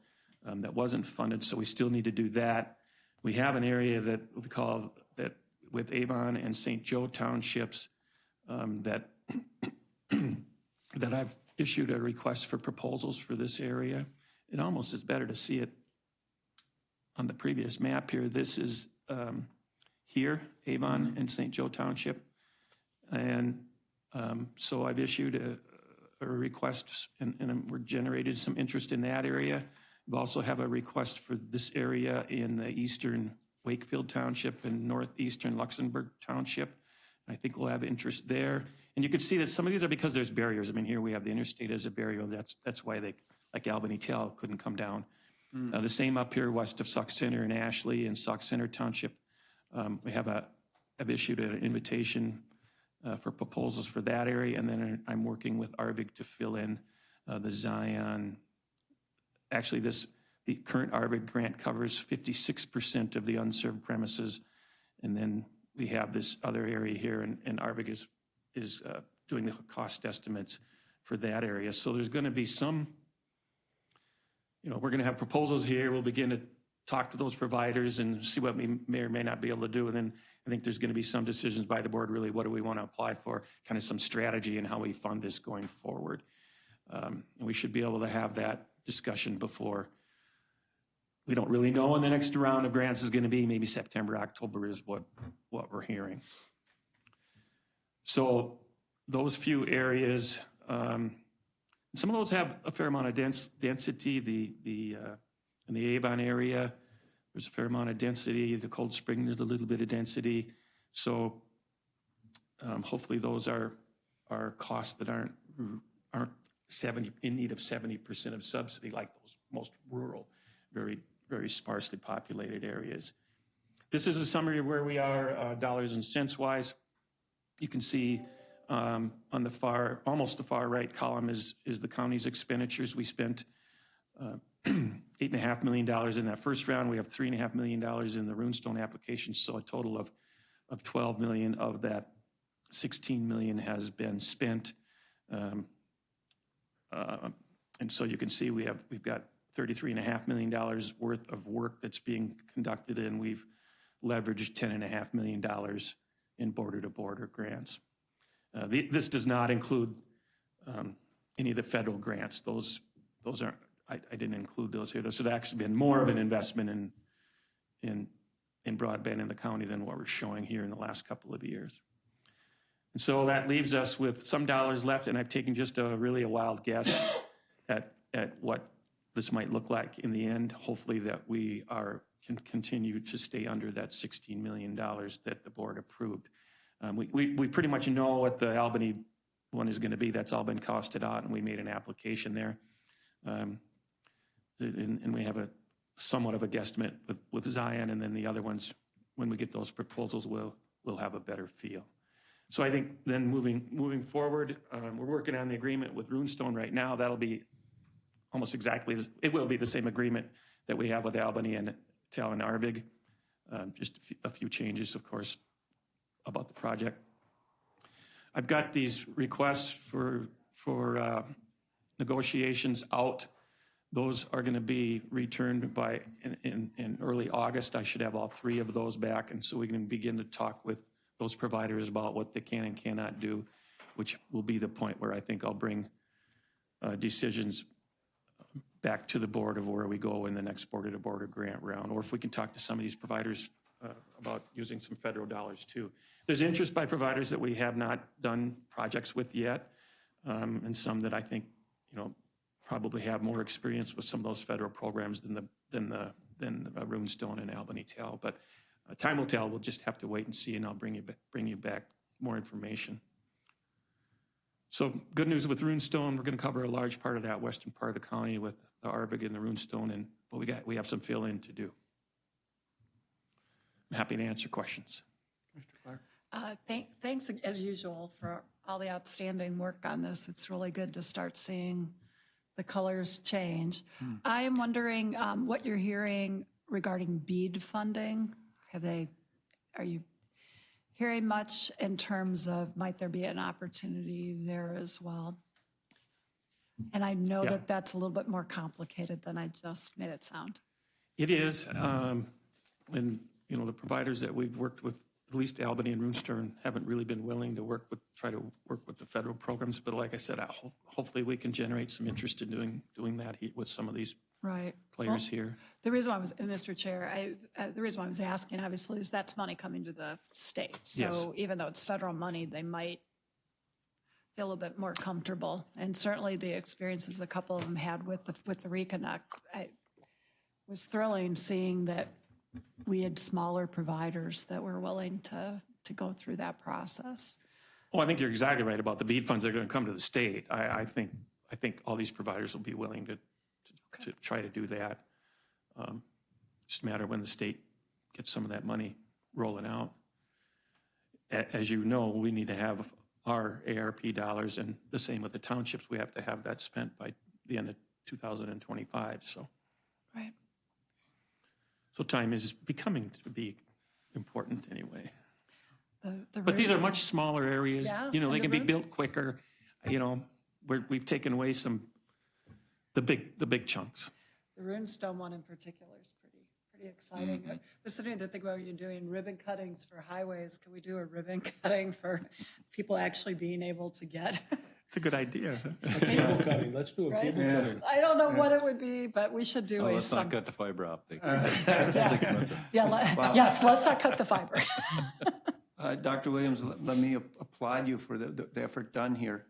that wasn't funded. So we still need to do that. We have an area that we call that with Avon and St. Joe townships that I've issued a request for proposals for this area. It almost is better to see it on the previous map here. This is here, Avon and St. Joe Township. And so I've issued a request and we're generated some interest in that area. We also have a request for this area in the eastern Wakefield Township and northeastern Luxembourg Township. I think we'll have interest there. And you can see that some of these are because there's barriers. I mean, here we have the interstate as a barrier. That's why they, like Albany Tel, couldn't come down. The same up here west of Sauk Center in Ashley and Sauk Center Township. I've issued an invitation for proposals for that area, and then I'm working with ARVIG to fill in the Zion. Actually, the current ARVIG grant covers 56% of the unserved premises, and then we have this other area here, and ARVIG is doing the cost estimates for that area. So there's going to be some, we're going to have proposals here. We'll begin to talk to those providers and see what we may or may not be able to do. And then I think there's going to be some decisions by the board, really, what do we want to apply for, kind of some strategy and how we fund this going forward. And we should be able to have that discussion before. We don't really know when the next round of grants is going to be. Maybe September, October is what we're hearing. So those few areas, some of those have a fair amount of density. In the Avon area, there's a fair amount of density. The Cold Spring, there's a little bit of density. So hopefully those are costs that aren't in need of 70% of subsidy, like those most rural, very, very sparsely populated areas. This is a summary of where we are dollars and cents wise. You can see on the almost the far right column is the county's expenditures. We spent $8.5 million in that first round. We have $3.5 million in the Runestone application, so a total of $12 million. Of that, $16 million has been spent. And so you can see we've got $33.5 million worth of work that's being conducted, and we've leveraged $10.5 million in border-to-border grants. This does not include any of the federal grants. Those aren't. I didn't include those here. This would actually been more of an investment in broadband in the county than what we're showing here in the last couple of years. And so that leaves us with some dollars left, and I've taken just a wild guess at what this might look like in the end. Hopefully that we can continue to stay under that $16 million that the board approved. We pretty much know what the Albany one is going to be. That's all been costed out, and we made an application there. And we have a somewhat of a guesstimate with Zion, and then the other ones, when we get those proposals, we'll have a better feel. So I think then moving forward, we're working on the agreement with Runestone right now. That'll be almost exactly, it will be the same agreement that we have with Albany and Tal and Arvig. Just a few changes, of course, about the project. I've got these requests for negotiations out. Those are going to be returned by in early August. I should have all three of those back, and so we can begin to talk with those providers about what they can and cannot do, which will be the point where I think I'll bring decisions back to the board of where we go in the next border-to-border grant round, or if we can talk to some of these providers about using some federal dollars too. There's interest by providers that we have not done projects with yet, and some that I think, probably have more experience with some of those federal programs than Runestone and Albany Tal. But time will tell. We'll just have to wait and see, and I'll bring you back more information. So good news with Runestone. We're going to cover a large part of that western part of the county with the Arvig and the Runestone, but we have some fill-in to do. I'm happy to answer questions. Thanks, as usual, for all the outstanding work on this. It's really good to start seeing the colors change. I am wondering what you're hearing regarding BEAD funding. Are you hearing much in terms of might there be an opportunity there as well? And I know that that's a little bit more complicated than I just made it sound. It is, and the providers that we've worked with, at least Albany and Runestone, haven't really been willing to try to work with the federal programs. But like I said, hopefully we can generate some interest in doing that with some of these players here. The reason why Mr. Chair, the reason why I was asking, obviously, is that's money coming to the state. So even though it's federal money, they might feel a little bit more comfortable. And certainly the experiences a couple of them had with the Reconnect, it was thrilling seeing that we had smaller providers that were willing to go through that process. Well, I think you're exactly right about the BEAD funds that are going to come to the state. I think all these providers will be willing to try to do that. Just a matter of when the state gets some of that money rolling out. As you know, we need to have our ARP dollars, and the same with the townships. We have to have that spent by the end of 2025. So. Right. So time is becoming to be important anyway. The But these are room- much smaller areas, Yeah, you know, and they the can be rooms- built quicker, you know, we've taken away the big chunks. The runestone one in particular is pretty exciting. I was sitting there thinking about you doing ribbon cuttings for highways. Can we do a ribbon cutting for people actually being able to get? It's a good idea. Cable cutting, let's do a Right? cable cutting. I don't know what it would be, but we should do a Let's not some. cut the fiber optic. That's expensive. Yeah, yes, let's not cut the fiber. Dr. Williams, let me applaud you for the effort done here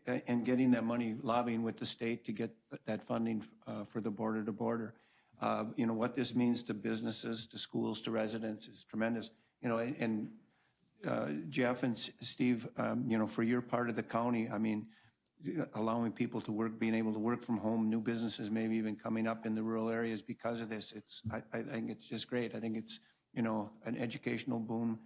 and getting that money, lobbying with the state to get that funding for the border to border. You know, what this means to businesses, to schools, to residents is tremendous. You know, and Jeff and Steve, you know, for your part of the county, I mean, allowing people to work, being able to work from home, new businesses maybe even coming up in the rural areas because of this. I think it's just great. I think it's, you know, an educational boom,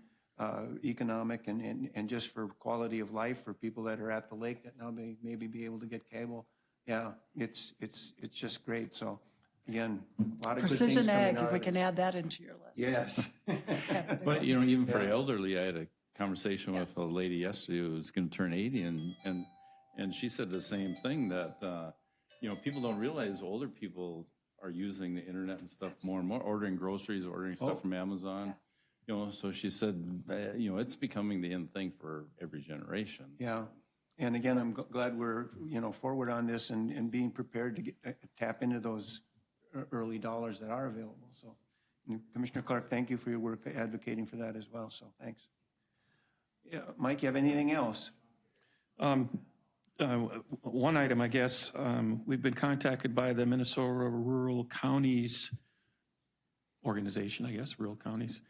economic and just for quality of life for people that are at the lake that now may maybe be able to get cable. Yeah, it's just great. So again, a lot of good things Precision coming ag, out if we of can this. add that into your list. Yes. But, you know, even for the elderly, I had a conversation with a lady yesterday who was going to turn 80, and she said the same thing, that, you know, people don't realize older people are using the internet and stuff more and more, ordering groceries, ordering stuff from Amazon. You know, so she said, you know, it's becoming the end thing for every generation. Yeah. And again, I'm glad we're, you know, forward on this and being prepared to tap into those early dollars that are available. So Commissioner Clark, thank you for your work advocating for that as well. So thanks. Yeah, Mike, you have anything else? One item, I guess, we've been contacted by the Minnesota Rural Counties organization, I guess, Rural Counties,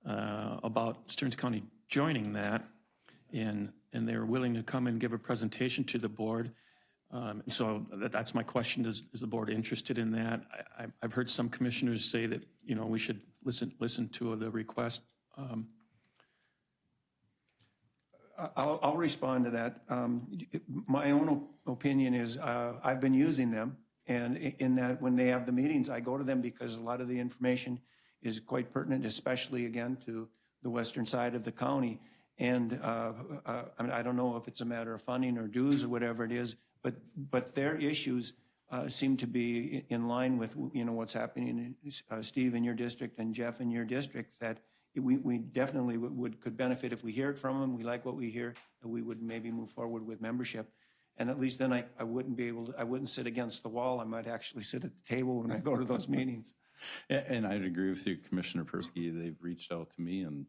about Stearns County joining that, and they're willing to come and give a presentation to the board. So that's my question, is the board interested in that? I've heard some commissioners say that, you know, we should listen to the request. I'll respond to that. My own opinion is I've been using them, and in that when they have the meetings, I go to them because a lot of the information is quite pertinent, especially again to the western side of the county. And I mean, I don't know if it's a matter of funding or dues or whatever it is, but their issues seem to be in line with, you know, what's happening, Steve, in your district and Jeff in your district, that we definitely could benefit if we hear it from them. We like what we hear, and we would maybe move forward with membership. And at least then I wouldn't be able to, I wouldn't sit against the wall. I might actually sit at the table when I go to those meetings. And I'd agree with you, Commissioner Persky. They've reached out to me and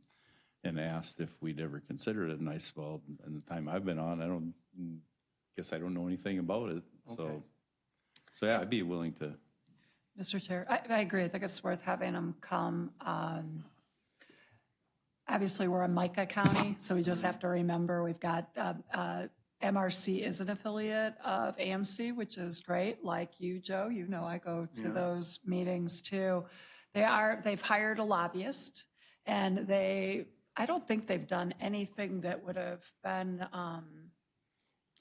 asked if we'd ever consider it. And I said, well, in the time I've been on, I don't know anything about it. Okay. So yeah, I'd be willing to. Mr. Chair, I agree. I think it's worth having them come. Obviously, we're in Micah County, so we just have to remember we've got MRC is an affiliate of AMC, which is great. Like you, Joe, you know I go to those meetings too. They've hired a lobbyist, and I don't think they've done anything that would have been,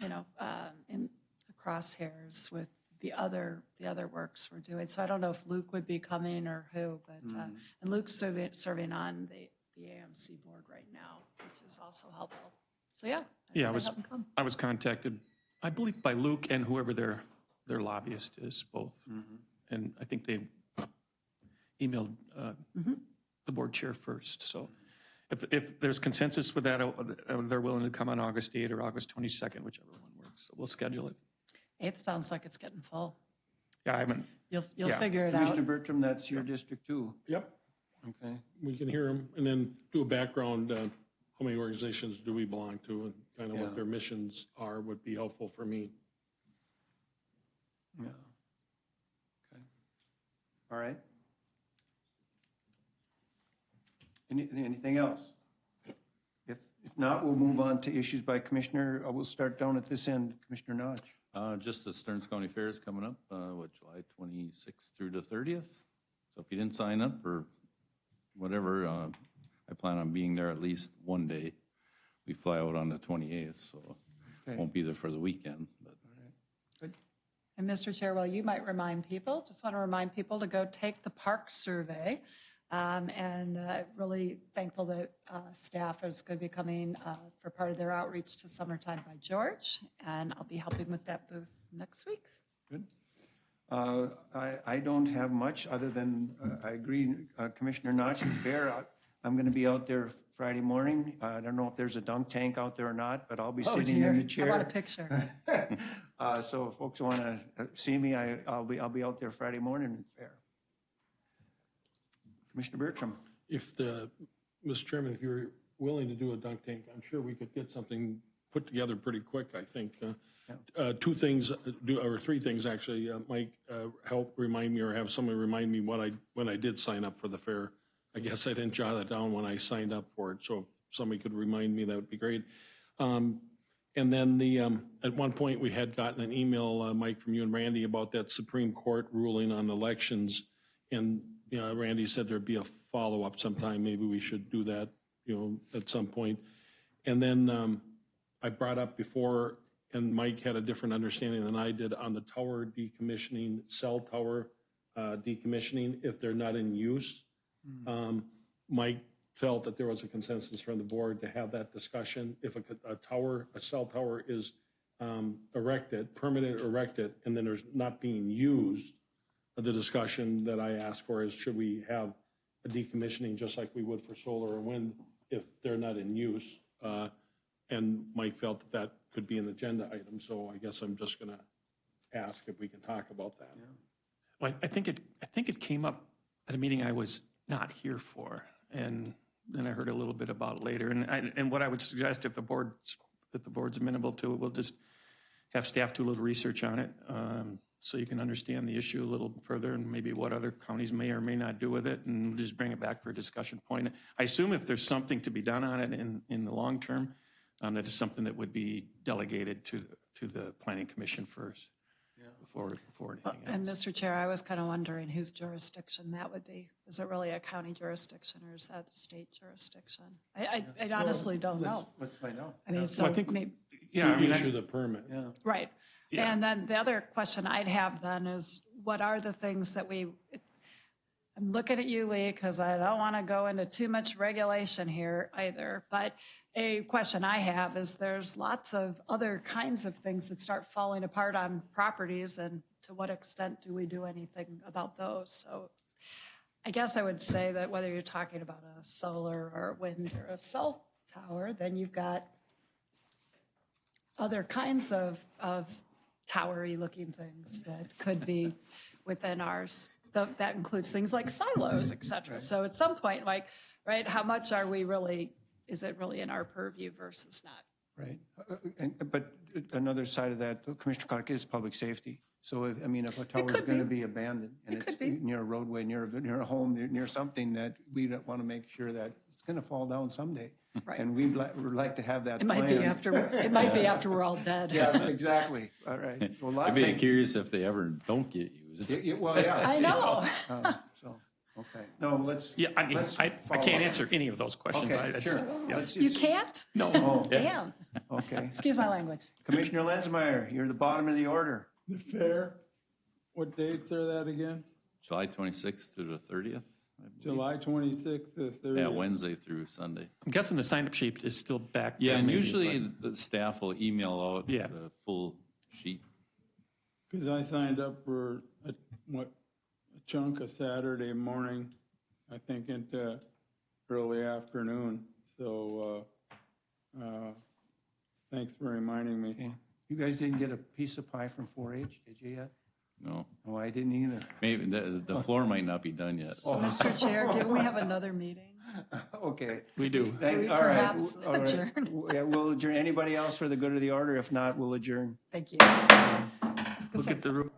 in the crosshairs with the other works we're doing. So I don't know if Luke would be coming or who, but and Luke's serving on the AMC board right now, which is also helpful. So yeah, Yeah, have them come. I was contacted, I believe, by Luke and whoever their lobbyist is, both. And I think they emailed the board chair first. So if there's consensus with that, they're willing to come on August 8th or August 22nd, whichever one works. So we'll schedule it. 8th sounds like it's getting full. Yeah, I haven't, You'll Yeah. figure it Commissioner out. Bertram, that's your district too. Yep, Okay. we can hear them, and then do a background, how many organizations do we belong to, and kind of what their missions are would be helpful for me. Yeah. Okay. All right. Anything else? If not, we'll move on to issues by commissioner. We'll start down at this end. Commissioner Notch. Just the Stearns County Fair is coming up, July 26th through the 30th. So if you didn't sign up or whatever, I plan on being there at least one day. We fly out on the 28th, so Okay. won't be there for the weekend. But And Mr. Chair, well, you might remind people, just want to remind people to go take the park survey. And really thankful that staff is going to be coming for part of their outreach to Summertime by George. And I'll be helping with that booth next week. Good. I don't have much other than, I agree, Commissioner Notch is fair. I'm going to be out there Friday morning. I don't know if there's a dunk tank out there or not, but I'll be sitting in the chair. I want a picture. So if folks want to see me, I'll be out there Friday morning at fair. Commissioner Bertram. Mr. Chairman, if you're willing to do a dunk tank, I'm sure we could get something put together pretty quick, I think. Two things, or three things actually. Mike, help remind me or have someone remind me when I did sign up for the fair. I guess I didn't jot it down when I signed up for it, so if somebody could remind me, that would be great. And then at one point, we had gotten an email, Mike, from you and Randy about that Supreme Court ruling on elections. And Randy said there'd be a follow-up sometime. Maybe we should do that, at some point. And then I brought up before, and Mike had a different understanding than I did on the tower decommissioning, cell tower decommissioning, if they're not in use. Mike felt that there was a consensus from the board to have that discussion. If a cell tower is permanent erected, and then there's not being used, the discussion that I asked for is, should we have a decommissioning just like we would for solar or wind if they're not in use? And Mike felt that could be an agenda item, so I guess I'm just going to ask if we can talk about that. Yeah. Well, I think it came up at a meeting I was not here for, and then I heard a little bit about it later. And what I would suggest, if the board's amenable to it, we'll just have staff do a little research on it, so you can understand the issue a little further and maybe what other counties may or may not do with it, and just bring it back for a discussion point. I assume if there's something to be done on it in the long term, that is something that would be delegated to the Planning Commission first. Before anything else. And Mr. Chair, I was kind of wondering whose jurisdiction that would be. Is it really a county jurisdiction or is that a state jurisdiction? I honestly don't know. Let's find out. I mean, Well, so I think, maybe, yeah, I mean, Issue the permit. Yeah. right. Yeah. And then the other question I'd have then is, what are the things that I'm looking at you, Lee, because I don't want to go into too much regulation here either, but a question I have is there's lots of other kinds of things that start falling apart on properties, and to what extent do we do anything about those? So I guess I would say that whether you're talking about a solar or wind or a cell tower, then you've got other kinds of towery looking things that could be within ours. That includes things like silos, et cetera. So at some point, right, how much are we really, is it really in our purview versus not? Right. But another side of that, Commissioner Clark, is public safety. So, if a tower is going to be abandoned and it's near a roadway, near a home, near something that we don't want to make sure that it's going to fall down someday. Right. And we'd like to have that It might be after we're all dead. Yeah, exactly. All right. Well, I'd be curious if they ever don't get used. Well, yeah. I know. So, okay. No, let's. yeah, I mean, let's I follow can't up. answer any of those questions. Okay, sure. Yeah. You can't? No. Oh, Damn. okay. Excuse my language. Commissioner Lenzmeyer, you're the bottom of the order. The fair, what dates are that again? July 26th to the 30th? I believe. July 26th to 30th? Yeah, Wednesday through Sunday. I'm guessing the sign-up sheet is still back. Yeah, there and maybe, usually but- the staff will email out Yeah. the full sheet. Because I signed up for a chunk of Saturday morning, I think into early afternoon. So thanks for reminding me. Okay. You guys didn't get a piece of pie from 4-H, did you yet? No, No, I didn't either. maybe the floor might not be done yet. So, Mr. Chair, can we have another meeting? Okay. We do. Thank- we all right, perhaps all right. adjourn? Yeah, we'll adjourn. Anybody else for the good of the order? If not, we'll adjourn. Thank you. We'll get the